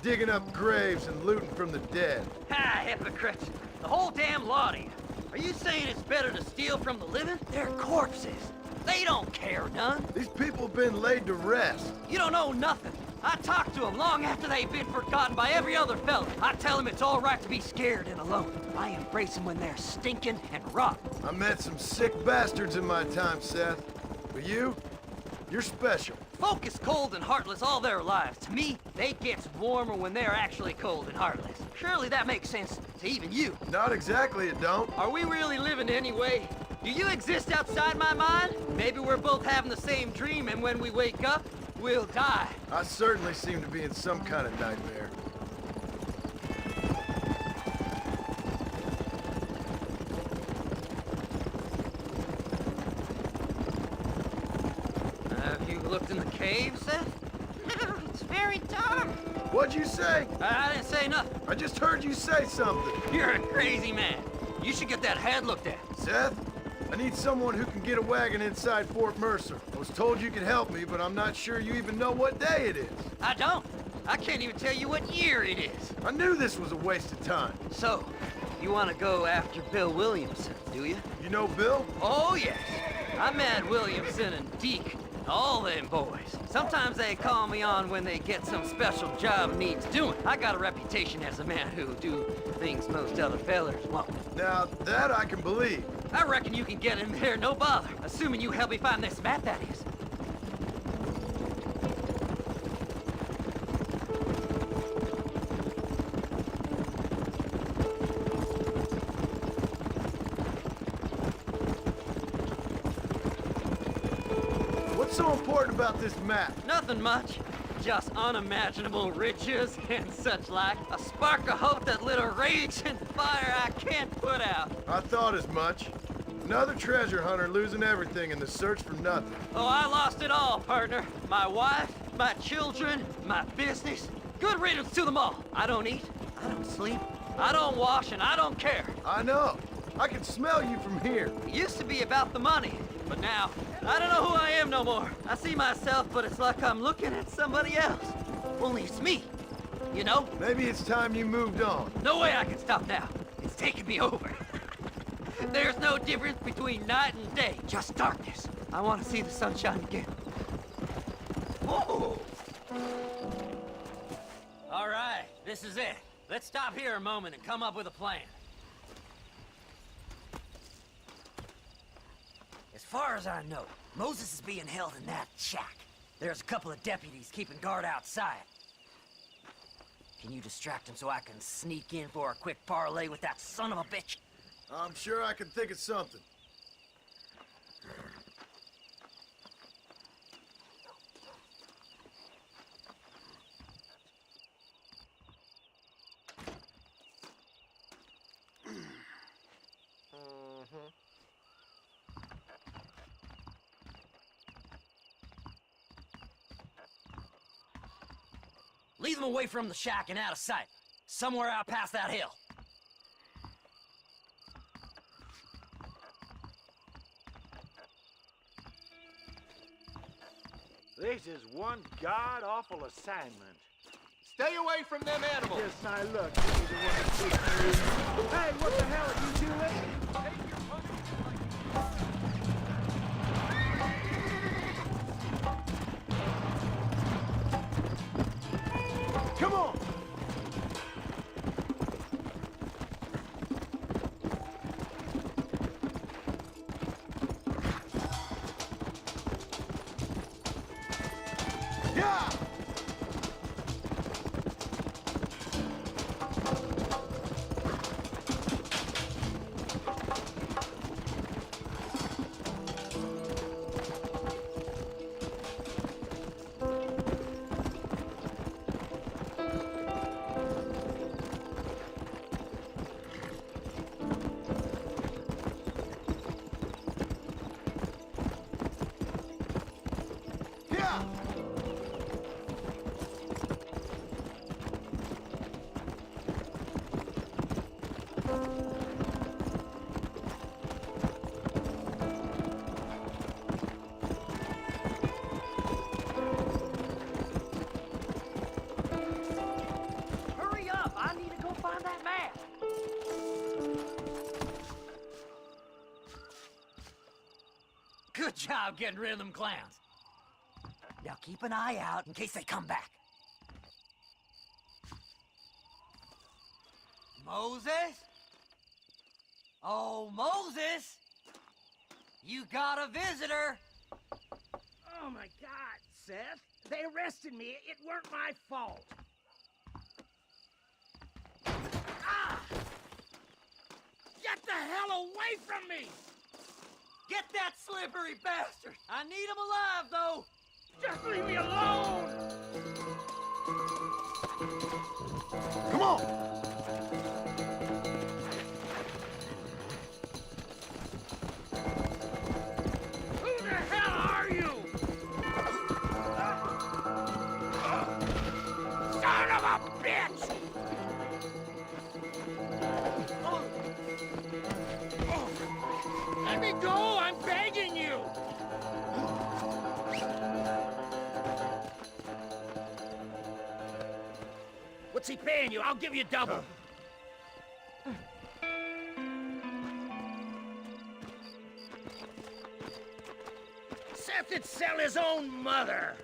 Speaker 2: Digging up graves and looting from the dead.
Speaker 18: Ah, hypocrites. The whole damn lot of you. Are you saying it's better to steal from the living? They're corpses. They don't care none.
Speaker 2: These people have been laid to rest.
Speaker 18: You don't know nothing. I talk to them long after they've been forgotten by every other fella. I tell them it's all right to be scared and alone. I embrace them when they're stinking and rotten.
Speaker 2: I met some sick bastards in my time, Seth. But you're special.
Speaker 18: Folk is cold and heartless all their lives. To me, they gets warmer when they're actually cold and heartless. Surely that makes sense to even you.
Speaker 2: Not exactly, it don't.
Speaker 18: Are we really living anyway? Do you exist outside my mind? Maybe we're both having the same dream, and when we wake up, we'll die.
Speaker 2: I certainly seem to be in some kind of nightmare.
Speaker 18: Have you looked in the cave, Seth? It's very dark.
Speaker 2: What'd you say?
Speaker 18: I didn't say nothing.
Speaker 2: I just heard you say something.
Speaker 18: You're a crazy man. You should get that head looked at.
Speaker 2: Seth, I need someone who can get a wagon inside Fort Mercer. I was told you could help me, but I'm not sure you even know what day it is.
Speaker 18: I don't. I can't even tell you what year it is.
Speaker 2: I knew this was a waste of time.
Speaker 18: So, you want to go after Bill Williamson, do you?
Speaker 2: You know Bill?
Speaker 18: Oh, yes. I met Williamson and Deke, all them boys. Sometimes they call me on when they get some special job needs doing. I got a reputation as a man who'll do things most other fellers won't.
Speaker 2: Now, that I can believe.
Speaker 18: I reckon you can get in there, no bother. Assuming you help me find this map, that is.
Speaker 2: What's so important about this map?
Speaker 18: Nothing much. Just unimaginable riches and such like. A spark of hope that lit a raging fire I can't put out.
Speaker 2: I thought as much. Another treasure hunter losing everything in the search for nothing.
Speaker 18: Oh, I lost it all, partner. My wife, my children, my business. Good riddance to them all. I don't eat, I don't sleep, I don't wash, and I don't care.
Speaker 2: I know. I can smell you from here.
Speaker 18: It used to be about the money, but now, I don't know who I am no more. I see myself, but it's like I'm looking at somebody else. Only it's me, you know?
Speaker 2: Maybe it's time you moved on.
Speaker 18: No way I can stop now. It's taking me over. There's no difference between night and day, just darkness. I want to see the sunshine again. Whoa! All right, this is it. Let's stop here a moment and come up with a plan. As far as I know, Moses is being held in that shack. There's a couple of deputies keeping guard outside. Can you distract him so I can sneak in for a quick parlay with that son of a bitch?
Speaker 2: I'm sure I can think of something.
Speaker 18: Lead them away from the shack and out of sight. Somewhere out past that hill.
Speaker 10: This is one god-awful assignment.
Speaker 8: Stay away from them animals.
Speaker 10: Yes, now look, this is the one that takes me. Hey, what the hell are you doing?
Speaker 8: Take your punishment like
Speaker 2: Come on! Yeah!
Speaker 18: Good job getting rid of them clowns. Now keep an eye out in case they come back. Moses? Oh, Moses! You got a visitor!
Speaker 9: Oh my God, Seth. They arrested me. It weren't my fault. Ah! Get the hell away from me!
Speaker 18: Get that slippery bastard! I need him alive, though!
Speaker 9: Just leave me alone!
Speaker 11: Come on!
Speaker 9: Who the hell are you? Son of a bitch! Let me go! I'm begging you! What's he paying you? I'll give you double. Seth would sell his own mother.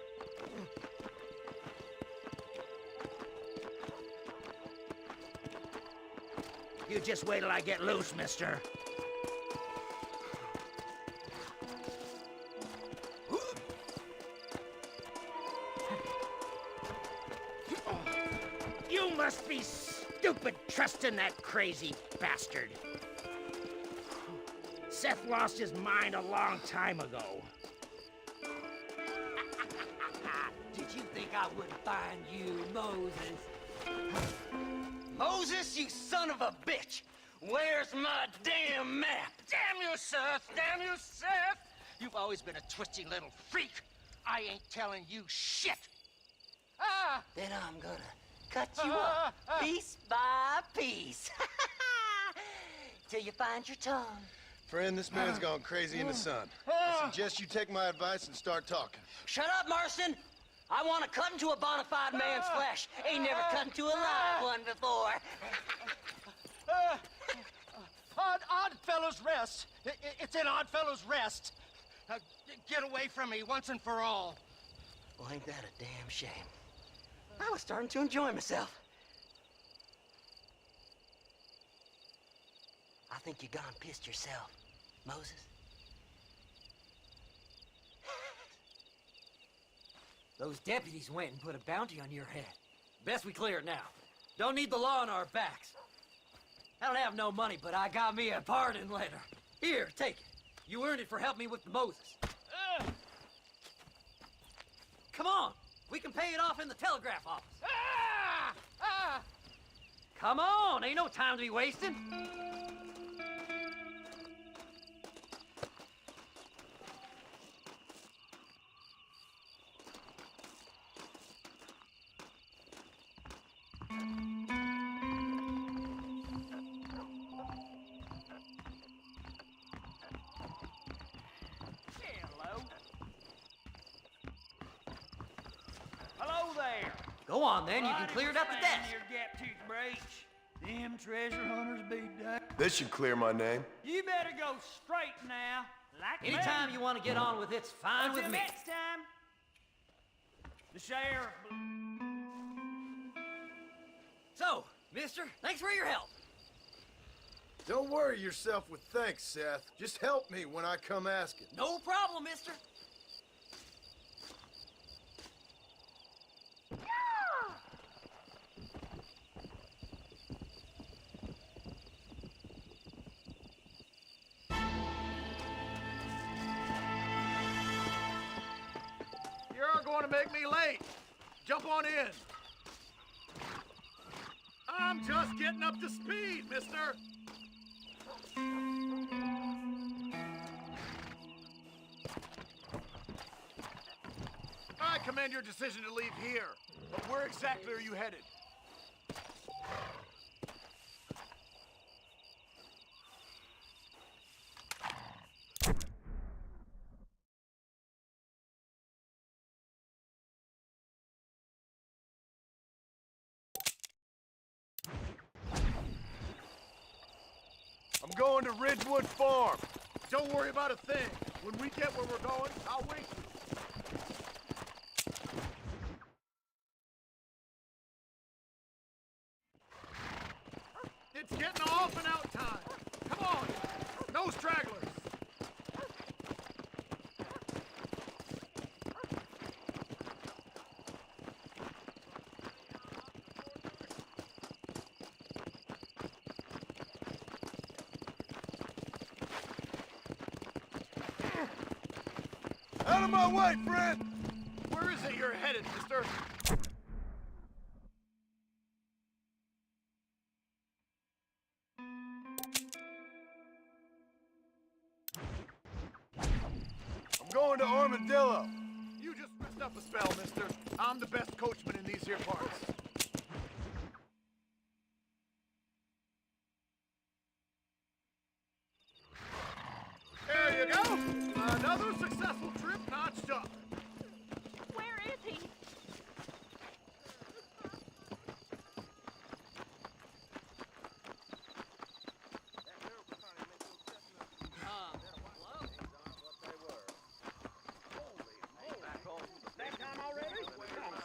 Speaker 9: You just wait till I get loose, mister. You must be stupid trusting that crazy bastard. Seth lost his mind a long time ago.
Speaker 18: Did you think I wouldn't find you, Moses? Moses, you son of a bitch! Where's my damn map?
Speaker 9: Damn you, Seth! Damn you, Seth! You've always been a twisty little freak. I ain't telling you shit. Ah!
Speaker 18: Then I'm gonna cut you up, piece by piece. Till you find your tongue.
Speaker 2: Friend, this man's gone crazy in the sun. I suggest you take my advice and start talking.
Speaker 18: Shut up, Marston! I want to cut into a bona fide man's flesh. Ain't never cut into a live one before.
Speaker 11: Oddfellows Rest. It's in Oddfellows Rest. Get away from me once and for all.
Speaker 18: Well, ain't that a damn shame? I was starting to enjoy myself. I think you gone pissed yourself, Moses. Those deputies went and put a bounty on your head. Best we clear it now. Don't need the law on our backs. I don't have no money, but I got me a pardon letter. Here, take it. You earned it for helping me with the Moses. Come on. We can pay it off in the telegraph office. Come on. Ain't no time to be wasting.
Speaker 5: Hello there.
Speaker 18: Go on, then. You can clear it up the desk.
Speaker 5: Your gap-toothed breech. Them treasure hunters be done.
Speaker 17: This should clear my name.
Speaker 5: You better go straight now. Like
Speaker 18: Anytime you want to get on with it's fine with
Speaker 5: Until
Speaker 18: me.
Speaker 5: next time. The sheriff.
Speaker 18: So, mister, thanks for your help.
Speaker 2: Don't worry yourself with thanks, Seth. Just help me when I come asking.
Speaker 18: No problem, mister.
Speaker 8: You're going to make me late. Jump on in. I'm just getting up to speed, mister. I commend your decision to leave here. But where exactly are you headed? I'm going to Ridgewood Farm.
Speaker 11: Don't worry about a thing. When we get where we're going, I'll wake you. It's getting off and out time. Come on. No stragglers. Out of my way, friend! Where is it you're headed, mister? I'm going to Armadillo. You just messed up a spell, mister. I'm the best coachman in these here parts. There you go. Another successful trip notched up.
Speaker 4: Where is he?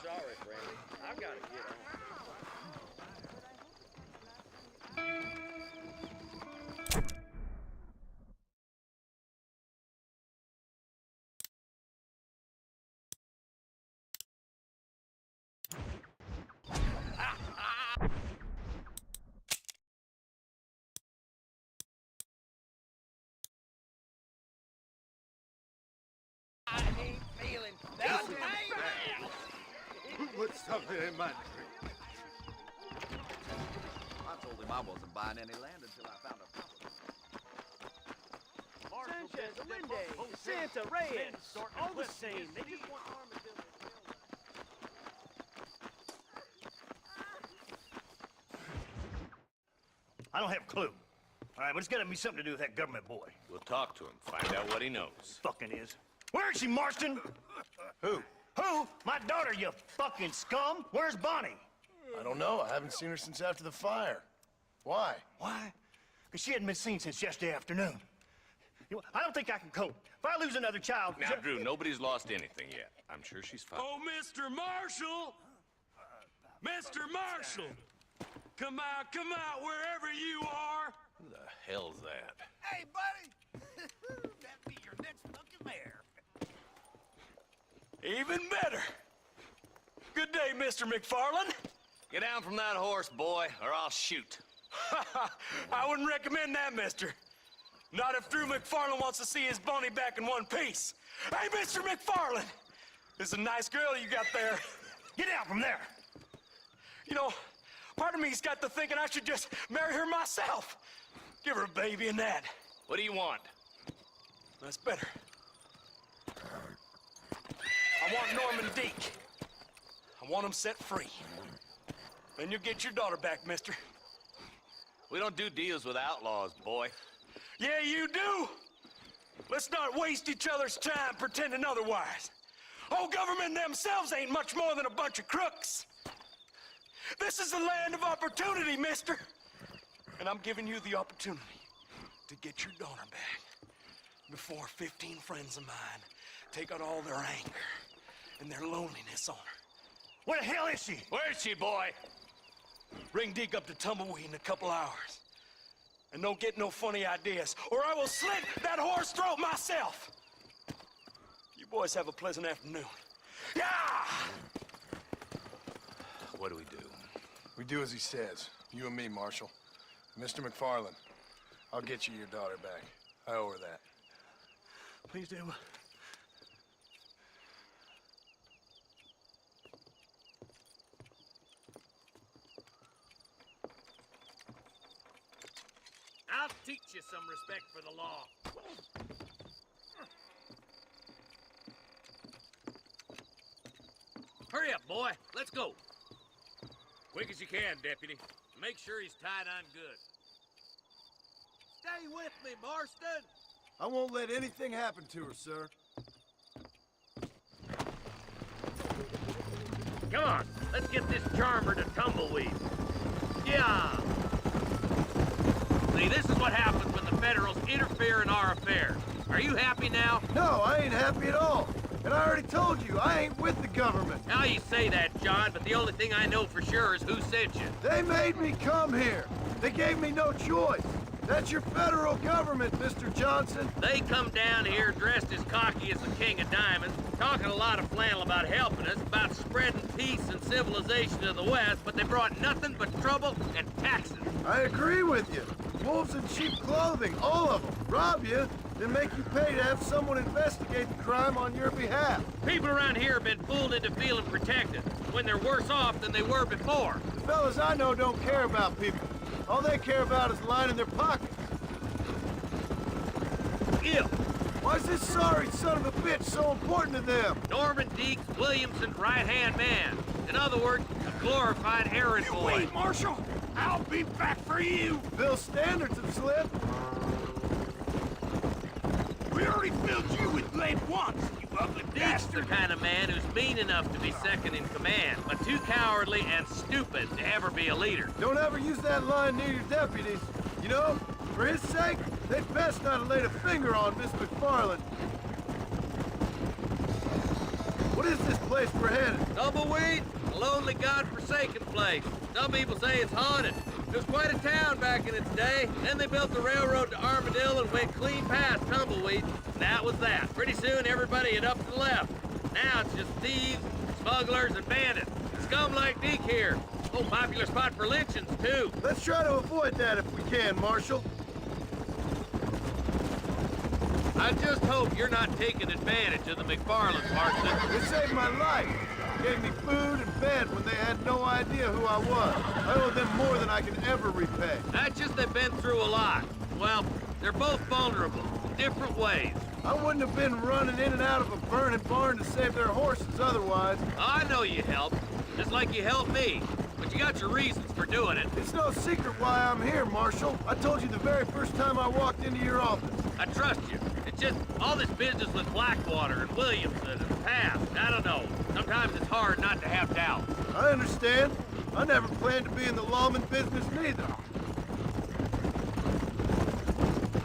Speaker 5: Sorry, Franny. I've got to get on. I ain't feeling that bad.
Speaker 11: Who put something in my drink?
Speaker 12: I told him I wasn't buying any land until I found a property.
Speaker 15: Sanchez, Allende, Santa, Reyes, all the same. They just want Armadillo. I don't have a clue. All right, but it's got to be something to do with that government boy.
Speaker 1: We'll talk to him, find out what he knows.
Speaker 15: Fucking is. Where is she, Marston?
Speaker 2: Who?
Speaker 15: Who? My daughter, you fucking scum. Where's Bonnie?
Speaker 2: I don't know. I haven't seen her since after the fire. Why?
Speaker 15: Why? Because she hadn't been seen since yesterday afternoon. You know, I don't think I can cope. If I lose another child...
Speaker 1: Now, Drew, nobody's lost anything yet. I'm sure she's fine.
Speaker 13: Oh, Mr. Marshall! Mr. Marshall! Come out, wherever you are!
Speaker 1: Who the hell's that?
Speaker 12: Hey, buddy! That'd be your next fucking mare.
Speaker 13: Even better! Good day, Mr. McFarland.
Speaker 1: Get down from that horse, boy, or I'll shoot.
Speaker 13: I wouldn't recommend that, mister. Not if Drew McFarland wants to see his Bonnie back in one piece. Hey, Mr. McFarland! This is a nice girl you got there.
Speaker 15: Get out from there!
Speaker 13: You know, part of me's got to thinking I should just marry her myself. Give her a baby and that.
Speaker 1: What do you want?
Speaker 13: That's better. I want Norman Deek. I want him set free. Then you'll get your daughter back, mister.
Speaker 1: We don't do deals with outlaws, boy.
Speaker 13: Yeah, you do. Let's not waste each other's time pretending otherwise. Old government themselves ain't much more than a bunch of crooks. This is the land of opportunity, mister. And I'm giving you the opportunity to get your daughter back before 15 friends of mine take out all their anger and their loneliness on her.
Speaker 15: Where the hell is she?
Speaker 1: Where is she, boy?
Speaker 13: Bring Deke up to Tumbleweed in a couple hours. And don't get no funny ideas, or I will slit that horse throat myself. You boys have a pleasant afternoon. Yeah!
Speaker 1: What do we do?
Speaker 2: We do as he says. You and me, Marshal. Mr. McFarland, I'll get you your daughter back. I owe her that.
Speaker 15: Please do.
Speaker 5: I'll teach you some respect for the law. Hurry up, boy. Let's go. Quick as you can, Deputy. Make sure he's tied on good. Stay with me, Marston.
Speaker 2: I won't let anything happen to her, sir.
Speaker 5: Come on, let's get this charmer to Tumbleweed. Yeah. See, this is what happens when the Federals interfere in our affairs. Are you happy now?
Speaker 2: No, I ain't happy at all. And I already told you, I ain't with the government.
Speaker 5: Now you say that, John, but the only thing I know for sure is who sent you.
Speaker 2: They made me come here. They gave me no choice. That's your federal government, Mr. Johnson.
Speaker 5: They come down here dressed as cocky as the King of Diamonds, talking a lot of flannel about helping us, about spreading peace and civilization to the West, but they brought nothing but trouble and taxes.
Speaker 2: I agree with you. Wolves in cheap clothing, all of them. Rob you, then make you pay to have someone investigate the crime on your behalf.
Speaker 5: People around here have been fooled into feeling protected, when they're worse off than they were before.
Speaker 2: The fellas I know don't care about people. All they care about is lining their pockets.
Speaker 5: Ill.
Speaker 2: Why is this sorry son of a bitch so important to them?
Speaker 5: Norman Deeks Williamson's right-hand man. In other words, a glorified errand boy.
Speaker 9: Wait, Marshal! I'll be back for you!
Speaker 2: Bill's standards have slipped.
Speaker 9: We already filled you with lead once, you ugly
Speaker 5: Deeks
Speaker 9: bastard!
Speaker 5: the kind of man who's mean enough to be second in command, but too cowardly and stupid to ever be a leader.
Speaker 2: Don't ever use that line near your deputies. You know, for his sake, they'd best not have laid a finger on Miss McFarland. What is this place we're headed?
Speaker 5: Tumbleweed? A lonely, godforsaken place. Some people say it's haunted. It was quite a town back in its day. Then they built the railroad to Armadillo and went clean past Tumbleweed. And that was that. Pretty soon, everybody had up and left. Now it's just thieves, smugglers, and bandits. Scum like Deke here. Oh, popular spot for lynchings, too.
Speaker 2: Let's try to avoid that if we can, Marshal.
Speaker 5: I just hope you're not taking advantage of the McFarlands, Marston.
Speaker 2: It saved my life. Gave me food and bed when they had no idea who I was. I owe them more than I can ever repay.
Speaker 5: That's just they've been through a lot. Well, they're both vulnerable, different ways.
Speaker 2: I wouldn't have been running in and out of a burning barn to save their horses otherwise.
Speaker 5: I know you helped, just like you helped me. But you got your reasons for doing it.
Speaker 2: It's no secret why I'm here, Marshal. I told you the very first time I walked into your office.
Speaker 5: I trust you. It's just all this business with Blackwater and Williamson and the past. I don't know. Sometimes it's hard not to have doubt.
Speaker 2: I understand. I never planned to be in the lawman business neither.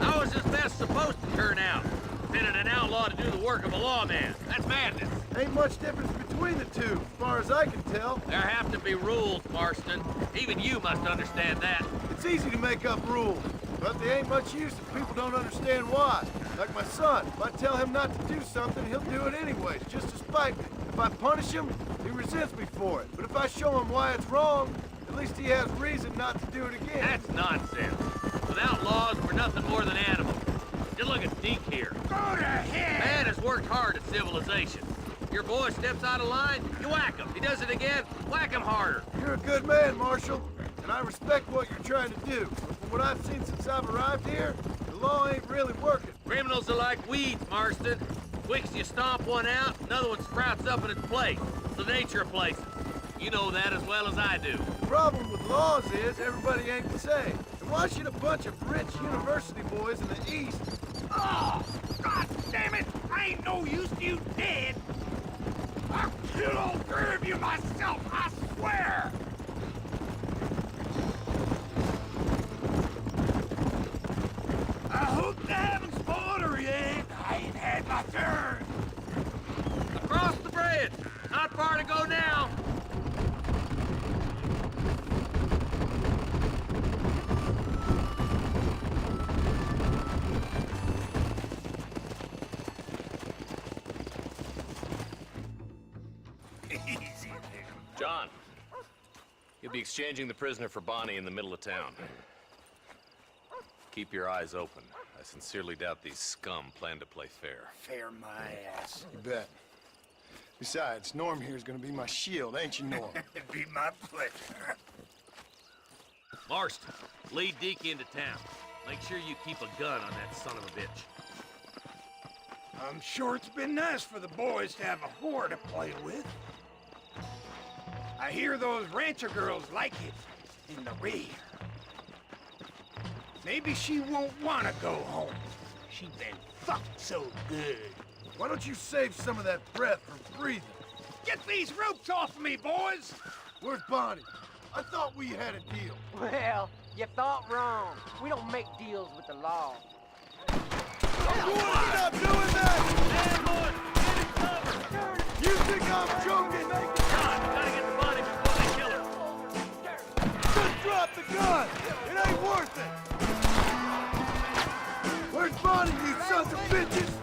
Speaker 5: How is this mess supposed to turn out? Pinning an outlaw to do the work of a lawman. That's madness.
Speaker 2: Ain't much difference between the two, as far as I can tell.
Speaker 5: There have to be rules, Marston. Even you must understand that.
Speaker 2: It's easy to make up rules, but they ain't much use if people don't understand why. Like my son, if I tell him not to do something, he'll do it anyways, just to spite me. If I punish him, he resents me for it. But if I show him why it's wrong, at least he has reason not to do it again.
Speaker 5: That's nonsense. Without laws, we're nothing more than animals. Just look at Deke here.
Speaker 9: Go to hell!
Speaker 5: Man has worked hard at civilization. Your boy steps out of line, you whack him. He does it again, whack him harder.
Speaker 2: You're a good man, Marshal, and I respect what you're trying to do. But from what I've seen since I've arrived here, the law ain't really working.
Speaker 5: Criminals are like weeds, Marston. Quick as you stomp one out, another one sprouts up in its place. It's the nature of places. You know that as well as I do.
Speaker 2: The problem with laws is everybody ain't the same. And why should a bunch of rich university boys in the East...
Speaker 9: Oh, God damn it! I ain't no use to you dead! I'll kill all three of you myself, I swear! I hope they haven't spoiled her yet. I ain't had my turn.
Speaker 5: Across the bridge. Not far to go now.
Speaker 9: Easy there.
Speaker 1: John, you'll be exchanging the prisoner for Bonnie in the middle of town. Keep your eyes open. I sincerely doubt these scum plan to play fair.
Speaker 9: Fair my ass.
Speaker 2: You bet. Besides, Norm here's gonna be my shield, ain't you, Norm?
Speaker 9: It'd be my pleasure.
Speaker 5: Marston, lead Deke into town. Make sure you keep a gun on that son of a bitch.
Speaker 9: I'm sure it's been nice for the boys to have a whore to play with. I hear those rancher girls like it in the rear. Maybe she won't want to go home. She's been fucked so good.
Speaker 2: Why don't you save some of that breath for breathing?
Speaker 9: Get these ropes off of me, boys!
Speaker 2: Where's Bonnie? I thought we had a deal.
Speaker 6: Well,
Speaker 17: You thought wrong. We don't make deals with the law.
Speaker 2: Stop doing that! You think I'm joking?
Speaker 15: John, gotta get the body before they kill her.
Speaker 2: Just drop the gun! It ain't worth it! Where's Bonnie, you sons of bitches?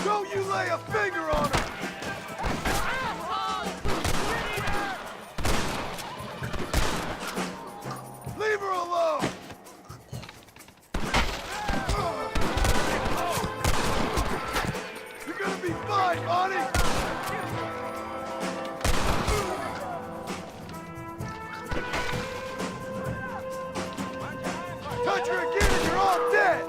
Speaker 2: Don't you lay a finger on her! Leave her alone! You're gonna be fine, Bonnie! Touch her again and you're all dead!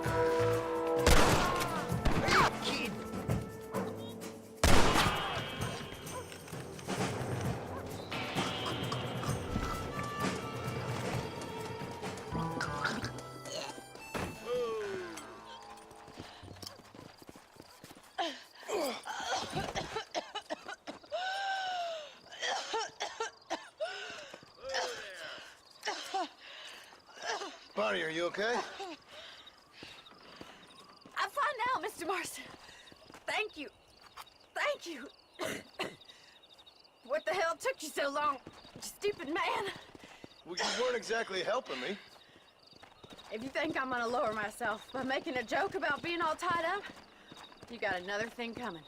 Speaker 2: Bonnie, are you okay?
Speaker 16: I'm fine now, Mr. Marston. Thank you. Thank you. What the hell took you so long, you stupid man?
Speaker 2: Well, you weren't exactly helping me.
Speaker 16: If you think I'm gonna lower myself by making a joke about being all tied up, you got another thing coming.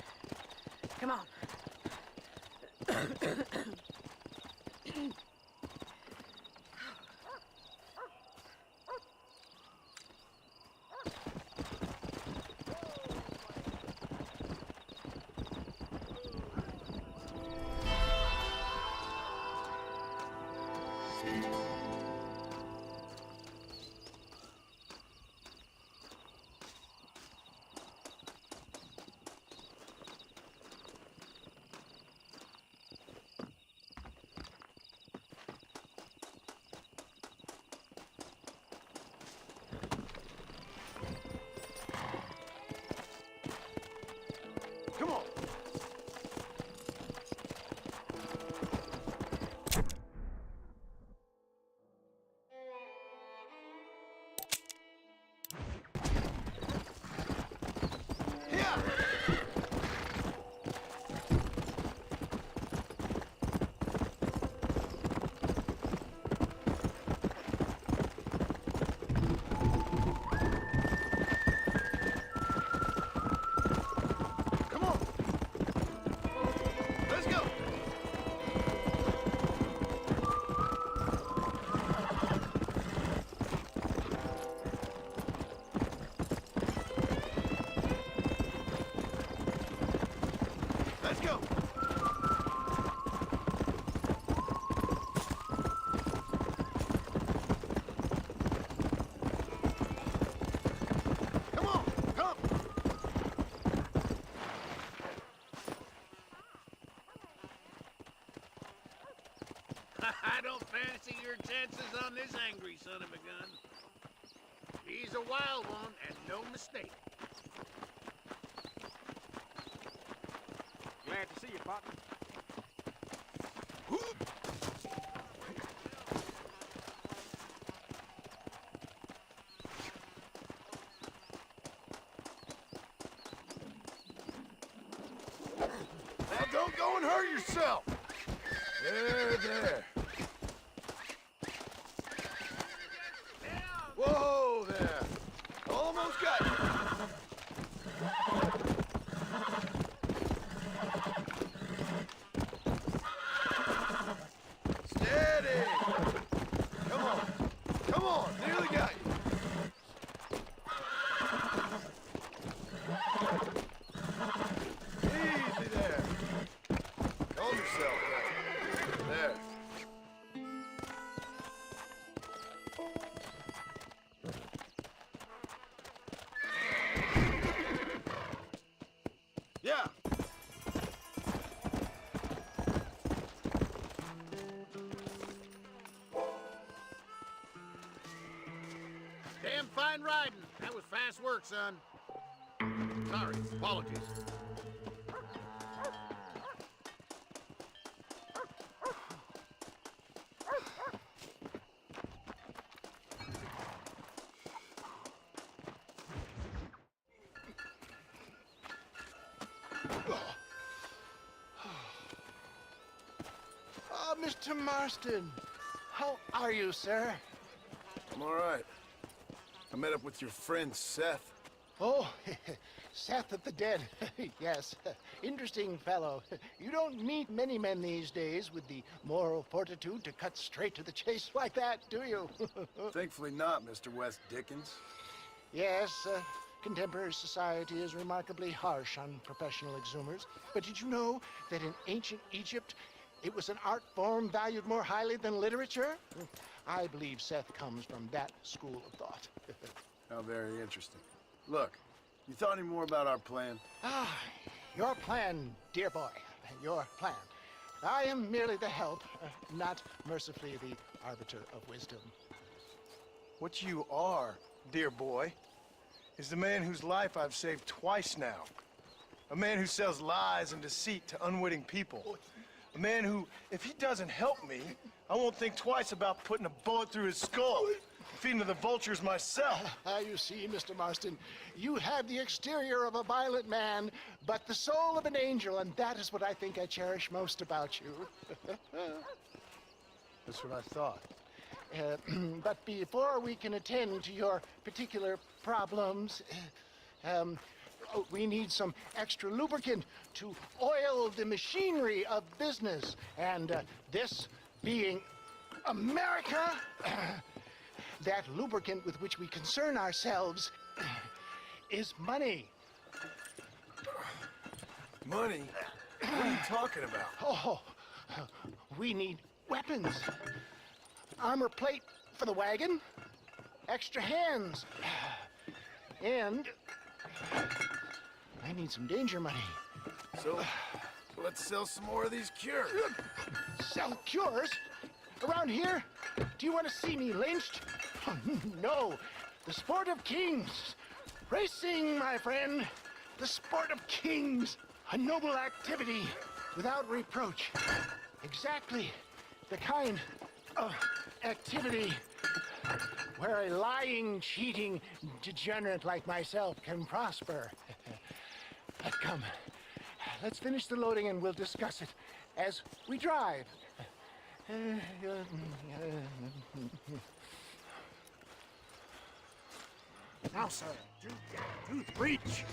Speaker 16: Come on.
Speaker 2: Come on!
Speaker 8: I don't fancy your chances on this angry son of a gun. He's a wild one, and no mistake.
Speaker 17: Glad to see you, partner.
Speaker 2: yourself! There. Whoa there! Almost got you! Steady! Come on, nearly got you! Easy there! Calm yourself there. Yeah!
Speaker 8: Damn fine riding. That was fast work, son. Sorry, apologies.
Speaker 10: Oh, Mr. Marston. How are you, sir?
Speaker 2: I'm all right. I met up with your friend Seth.
Speaker 10: Oh, Seth of the Dead. Yes, interesting fellow. You don't meet many men these days with the moral fortitude to cut straight to the chase like that, do you?
Speaker 2: Thankfully not, Mr. West Dickens.
Speaker 10: Yes, contemporary society is remarkably harsh on professional exhumers. But did you know that in ancient Egypt, it was an art form valued more highly than literature? I believe Seth comes from that school of thought.
Speaker 2: How very interesting. Look, you thought any more about our plan?
Speaker 10: Ah, your plan, dear boy. Your plan. I am merely the help, not mercifully the arbiter of wisdom.
Speaker 11: What you are, dear boy, is the man whose life I've saved twice now. A man who sells lies and deceit to unwitting people. A man who, if he doesn't help me, I won't think twice about putting a bullet through his skull, feeding to the vultures myself.
Speaker 10: You see, Mr. Marston, you have the exterior of a violent man, but the soul of an angel, and that is what I think I cherish most about you.
Speaker 2: That's what I thought.
Speaker 10: But before we can attend to your particular problems, we need some extra lubricant to oil the machinery of business. And this being America, that lubricant with which we concern ourselves is money.
Speaker 2: Money? What are you talking about?
Speaker 10: Oh, we need weapons. Armor plate for the wagon, extra hands, and I need some danger money.
Speaker 2: So, let's sell some more of these cures.
Speaker 10: Sell cures? Around here? Do you want to see me lynched? Oh, no. The sport of kings. Racing, my friend. The sport of kings. A noble activity without reproach. Exactly the kind of activity where a lying, cheating degenerate like myself can prosper. But come, let's finish the loading and we'll discuss it as we drive. Now, sir, do the breach.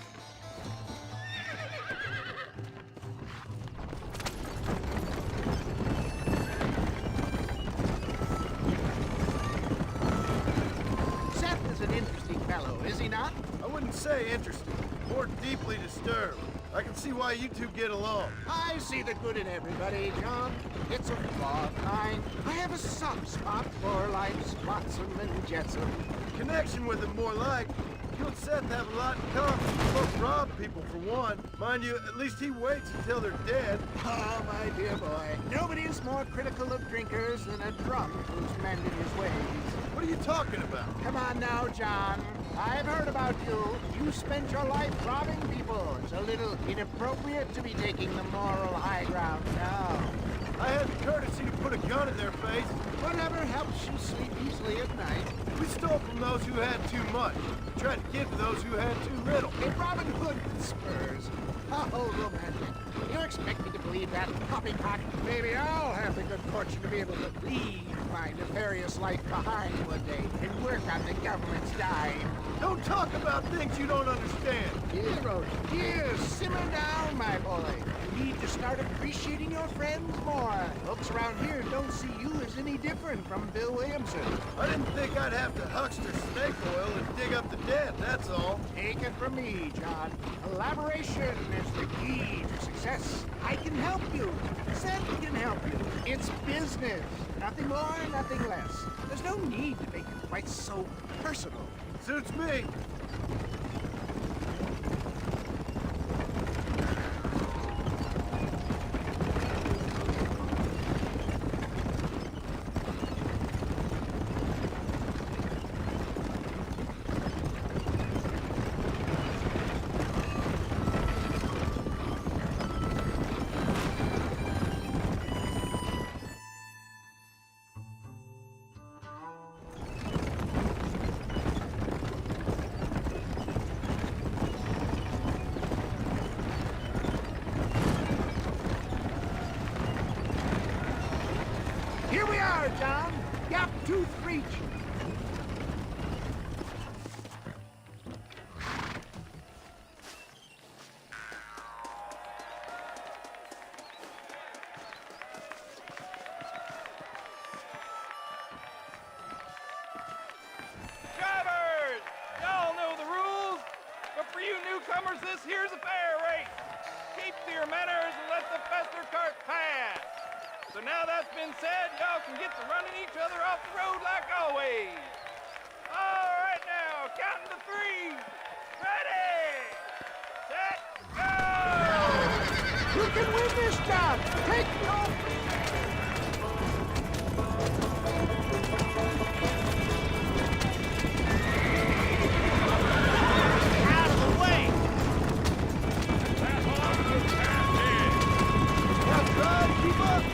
Speaker 10: Seth is an interesting fellow, is he not?
Speaker 2: I wouldn't say interesting, more deeply disturbed. I can see why you two get along.
Speaker 10: I see the good in everybody, John. It's a flaw of mine. I have a soft spot for life's flotsam and jetsam.
Speaker 2: Connection with him more like. You and Seth have a lot in common. You both rob people for one. Mind you, at least he waits until they're dead.
Speaker 10: Oh, my dear boy. Nobody is more critical of drinkers than a drunk who's mended his ways.
Speaker 2: What are you talking about?
Speaker 10: Come on now, John. I've heard about you. You spent your life robbing people. It's a little inappropriate to be taking the moral high ground now.
Speaker 2: I had the courtesy to put a gun in their face.
Speaker 10: Whatever helps you sleep easily at night.
Speaker 2: We stole from those who had too much. We tried to give to those who had too little.
Speaker 10: A Robin Hood with spurs. How romantic. You're expect me to believe that poppycock? Maybe I'll have the good fortune to be able to leave my nefarious life behind one day and work on the government's dime.
Speaker 2: Don't talk about things you don't understand.
Speaker 10: Here, here, simmer down, my boy. You need to start appreciating your friends more. Folks around here don't see you as any different from Bill Williamson.
Speaker 2: I didn't think I'd have to huckster snake oil and dig up the dead, that's all.
Speaker 10: Take it from me, John. Collaboration is the key to success. I can help you. Seth can help you. It's business. Nothing more, nothing less. There's no need to make it quite so personal.
Speaker 2: Suits me.
Speaker 10: Here we are, John. Gap Tooth Reach.
Speaker 19: Drivers! Y'all know the rules, but for you newcomers, this here's a fair race. Keep to your manners and let the fester cart pass. So now that's been said, y'all can get to running each other off the road like always. All right now, counting to 3. Ready, set, go!
Speaker 10: You can win this, John. Take no...
Speaker 19: Out of the way!
Speaker 2: That's right, keep up!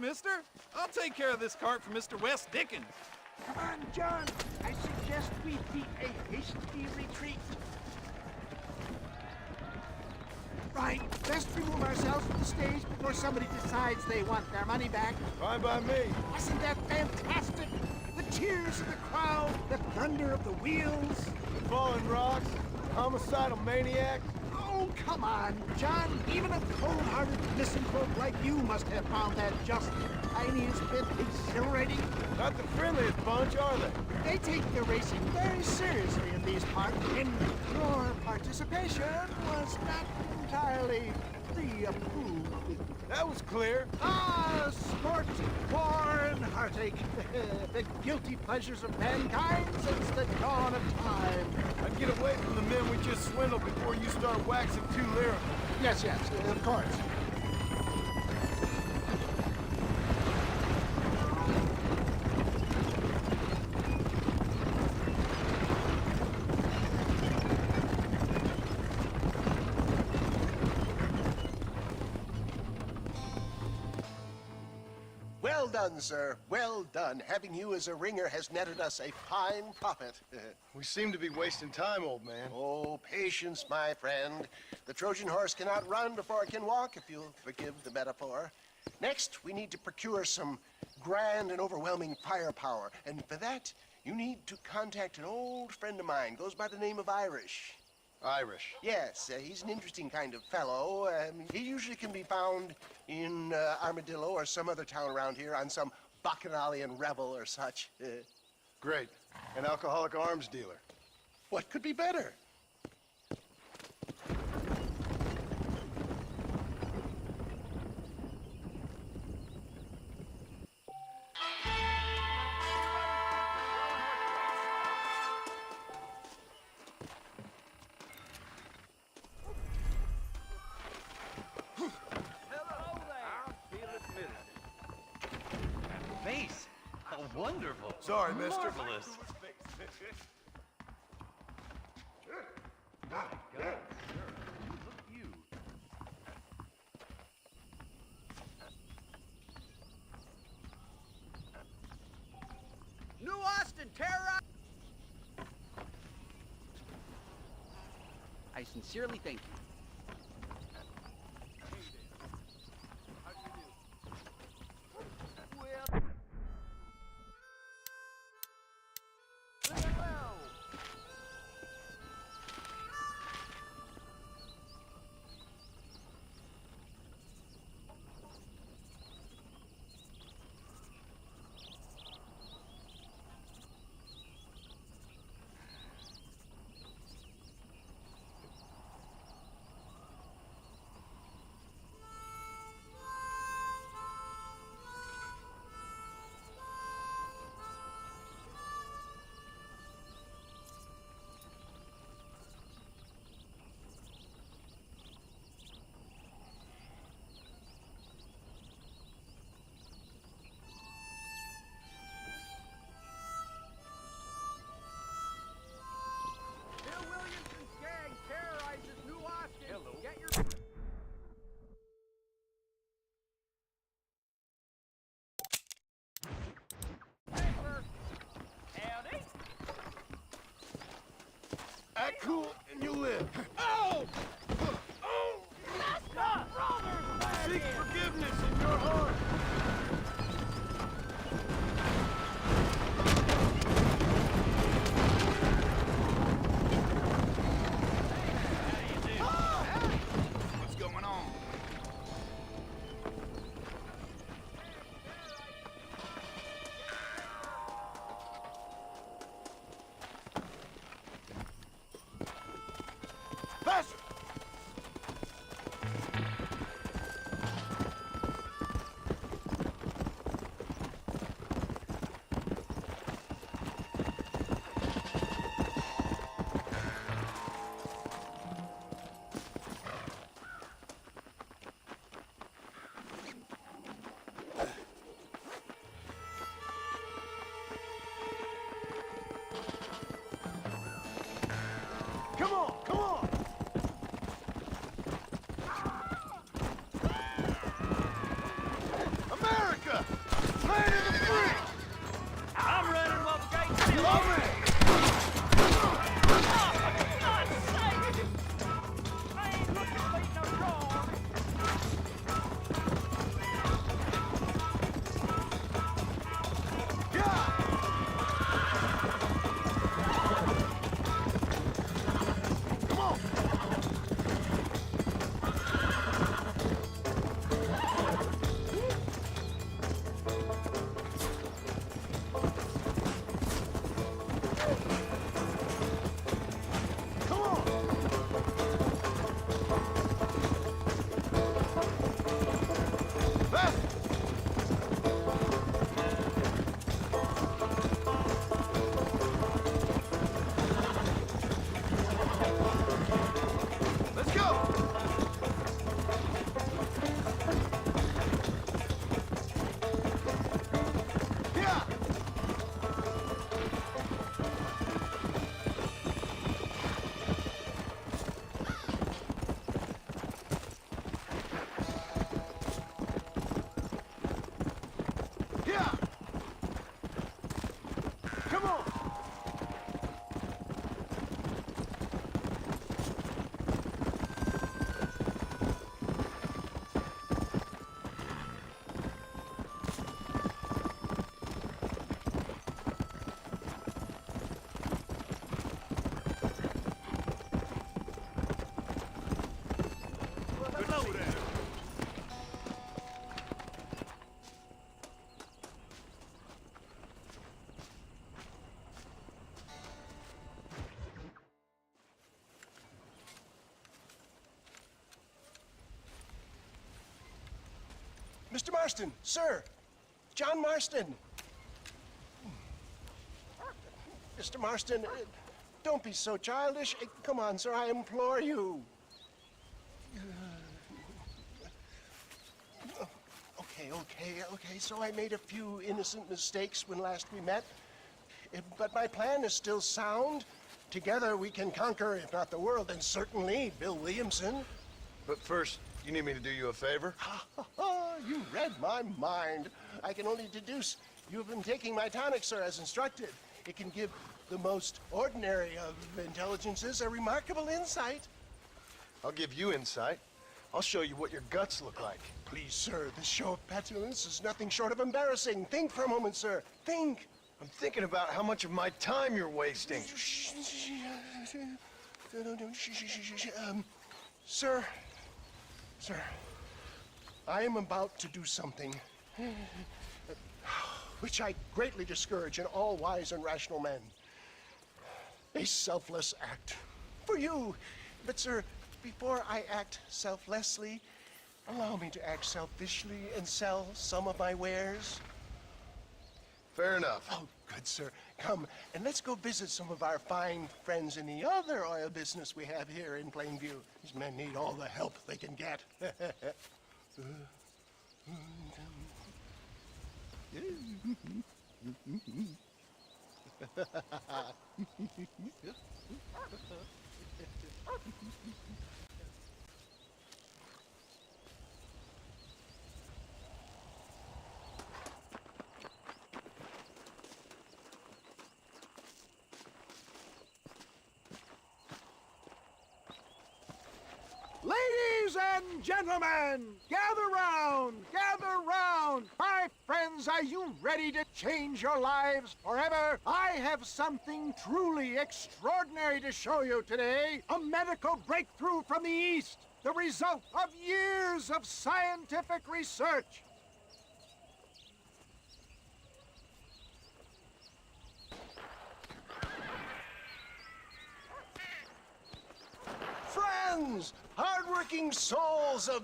Speaker 19: Mister. I'll take care of this cart for Mr. Wes Dickens.
Speaker 10: Come on, John. I suggest we beat a hasty retreat. Right. Best remove ourselves from the stage before somebody decides they want their money back.
Speaker 2: Fine by me.
Speaker 10: Wasn't that fantastic? The cheers of the crowd, the thunder of the wheels.
Speaker 2: The falling rocks, homicidal maniac.
Speaker 10: Oh, come on, John. Even a cold-hearted misanthrope like you must have found that just the tiniest bit exhilarating.
Speaker 2: Not the friendliest bunch, are they?
Speaker 10: They take their racing very seriously in these parts, and your participation was not entirely pre-approved.
Speaker 2: That was clear.
Speaker 10: Ah, sport, war, and heartache. The guilty pleasures of mankind since the dawn of time.
Speaker 2: I'd get away from the men we just swindled before you start waxing too lyrical.
Speaker 10: Yes, of course.
Speaker 11: Well done, sir. Well done. Having you as a ringer has netted us a fine profit.
Speaker 2: We seem to be wasting time, old man.
Speaker 11: Oh, patience, my friend. The Trojan horse cannot run before it can walk, if you'll forgive the metaphor. Next, we need to procure some grand and overwhelming firepower. And for that, you need to contact an old friend of mine. Goes by the name of Irish.
Speaker 2: Irish?
Speaker 11: Yes, he's an interesting kind of fellow. He usually can be found in Armadillo or some other town around here on some bacchanalian revel or such.
Speaker 2: Great. An alcoholic arms dealer.
Speaker 11: What could be better?
Speaker 18: Face. How wonderful.
Speaker 2: Sorry, mister.
Speaker 18: Marvelous. My God, sir. Look at you.
Speaker 12: New Austin, terror! I sincerely thank you.
Speaker 2: Act cool and you live.
Speaker 19: Oh! Oh! Master! Brother!
Speaker 2: Seek forgiveness in your heart.
Speaker 9: What's going on?
Speaker 2: Faster! Come on, come on! America! Land of the free!
Speaker 19: I'm running while the gate's still
Speaker 2: Over
Speaker 19: open.
Speaker 2: it!
Speaker 19: Oh, for God's sake! I ain't looking to beat no drum.
Speaker 2: Come on!
Speaker 11: Marston, sir. John Marston. Mr. Marston, don't be so childish. Come on, sir, I implore you. Okay, so I made a few innocent mistakes when last we met. But my plan is still sound. Together we can conquer, if not the world, then certainly Bill Williamson.
Speaker 2: But first, you need me to do you a favor?
Speaker 11: You read my mind. I can only deduce you've been taking my tonic, sir, as instructed. It can give the most ordinary of intelligences a remarkable insight.
Speaker 2: I'll give you insight. I'll show you what your guts look like.
Speaker 11: Please, sir, this show of petulance is nothing short of embarrassing. Think for a moment, sir. Think.
Speaker 2: I'm thinking about how much of my time you're wasting.
Speaker 11: Sir, I am about to do something which I greatly discourage in all wise and rational men. A selfless act for you. But, sir, before I act selflessly, allow me to act selfishly and sell some of my wares.
Speaker 2: Fair enough.
Speaker 11: Oh, good, sir. Come, and let's go visit some of our fine friends in the other oil business we have here in Plainview. These men need all the help they can get.
Speaker 10: Ladies and gentlemen, gather round, gather round. My friends, are you ready to change your lives forever? I have something truly extraordinary to show you today. A medical breakthrough from the East. The result of years of scientific research.
Speaker 11: Friends, hardworking souls of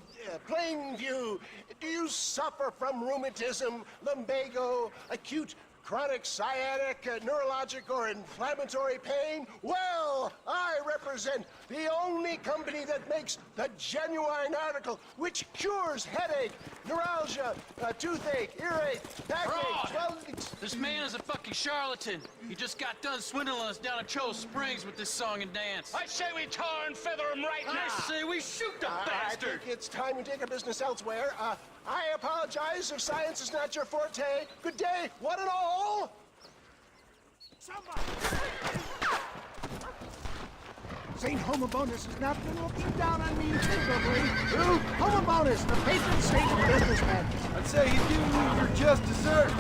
Speaker 11: Plainview, do you suffer from rheumatism, lumbago, acute chronic sciatic, neurologic, or inflammatory pain? Well, I represent the only company that makes the genuine article which cures headache, neuralgia, toothache, earache, backache. Well,
Speaker 20: this man is a fucking charlatan. He just got done swindling us down at Cho Springs with this song and dance.
Speaker 9: I say we tar and feather him right now.
Speaker 20: I say we shoot the bastard.
Speaker 11: I think it's time we take our business elsewhere. I apologize if science is not your forte. Good day, one and all.
Speaker 10: Somebody! St. Homobonus has not been looking down on me favorably. Who? Homobonus, the patron saint of businessmen.
Speaker 2: I'd say you do your just desserts.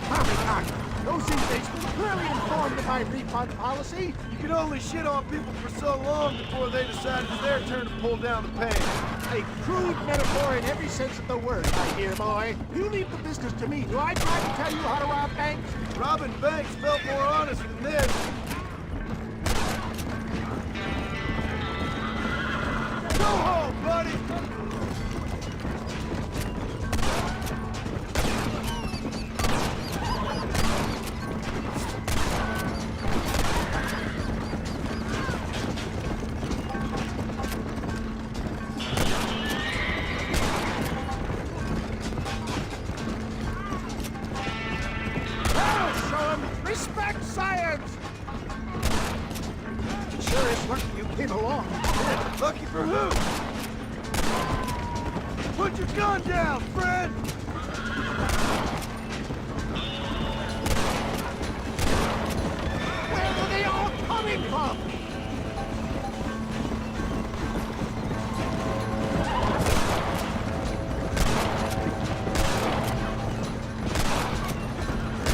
Speaker 10: Poppycock! Those inmates were clearly informed of my refund policy.
Speaker 2: You can only shit on people for so long before they decide it's their turn to pull down the pain.
Speaker 10: A crude metaphor in every sense of the word, my dear boy. You leave the business to me. Do I try to tell you how to rob banks?
Speaker 2: Robbing banks felt more honest than this. Go home, buddy!
Speaker 10: Respect science! Sure is lucky you came along.
Speaker 2: Lucky for who? Put your gun down, friend!
Speaker 10: Where are they all coming from?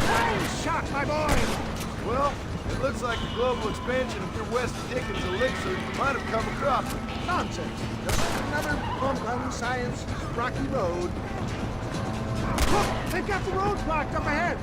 Speaker 10: Nice shot, my boy!
Speaker 2: Well, it looks like the global expansion of your West Dickens elixir might have come a cropper.
Speaker 10: Nonsense. Just another bump on science's rocky road. Look! They've got the road blocked up ahead!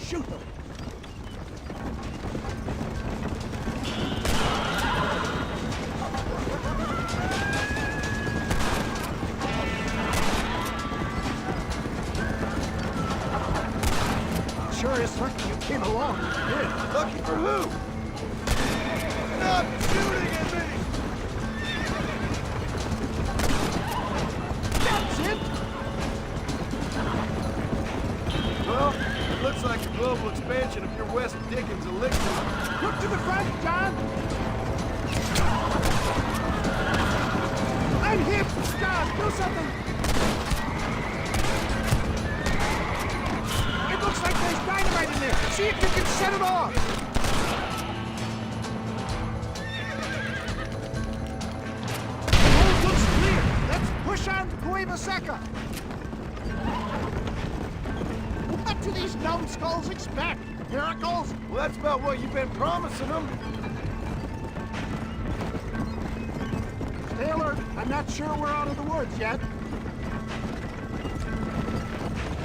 Speaker 10: Shoot them. Sure is lucky you came along. Good.
Speaker 2: Lucky for who? Stop shooting at me!
Speaker 10: That's it!
Speaker 2: Well, it looks like the global expansion of your West Dickens elixir.
Speaker 10: Look to the front, John! I'm hit! John, do something! It looks like there's dynamite in there. See if you can set it off. The road looks clear. Let's push on Cueva Seca. What do these numbskulls expect? Miracles?
Speaker 2: Well, that's about what you've been promising them.
Speaker 10: Stay alert. I'm not sure we're out of the woods yet.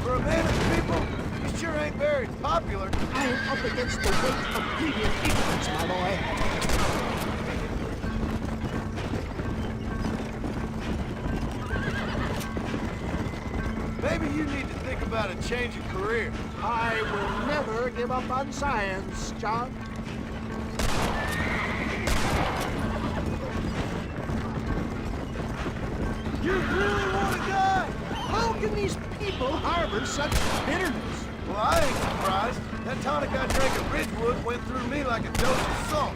Speaker 2: For a man of people, you sure ain't very popular.
Speaker 10: I am up against the weight of previous ignorance, my boy.
Speaker 2: Maybe you need to think about a change of career.
Speaker 10: I will never give up on science, John.
Speaker 2: You really want to die?
Speaker 10: How can these people harbor such bitterness?
Speaker 2: Well, I ain't surprised. That tonic I drank at Ridgewood went through me like a dose of salt.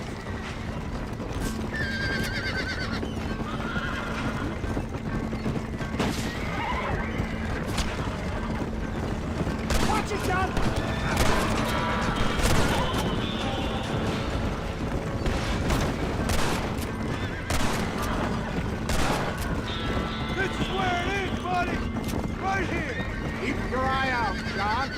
Speaker 10: Watch it, John!
Speaker 2: This is where it is, buddy! Right here!
Speaker 10: Keep your eye out, John.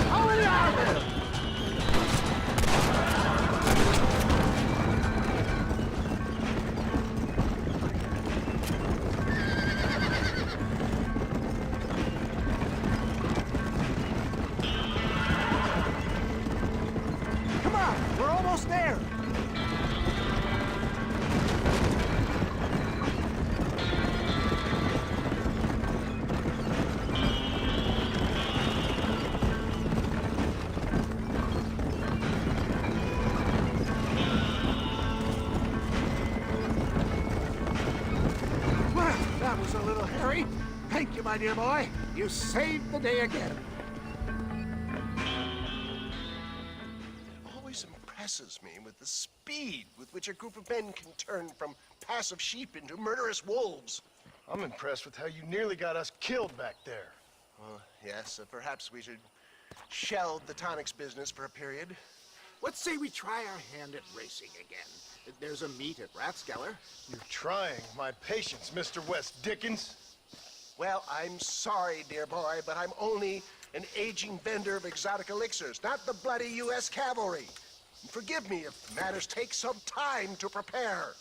Speaker 10: How many are there? Come on, we're almost there. Well, that was a little hairy. Thank you, my dear boy. You saved the day again.
Speaker 11: It always impresses me with the speed with which a group of men can turn from passive sheep into murderous wolves.
Speaker 2: I'm impressed with how you nearly got us killed back there.
Speaker 11: Yes, perhaps we should shelve the tonics business for a period.
Speaker 10: Let's say we try our hand at racing again. There's a meet at Rathskeller.
Speaker 2: You're trying my patience, Mr. West Dickens.
Speaker 11: Well, I'm sorry, dear boy, but I'm only an aging vendor of exotic elixirs, not the bloody U.S. cavalry. Forgive me if matters take some time to prepare.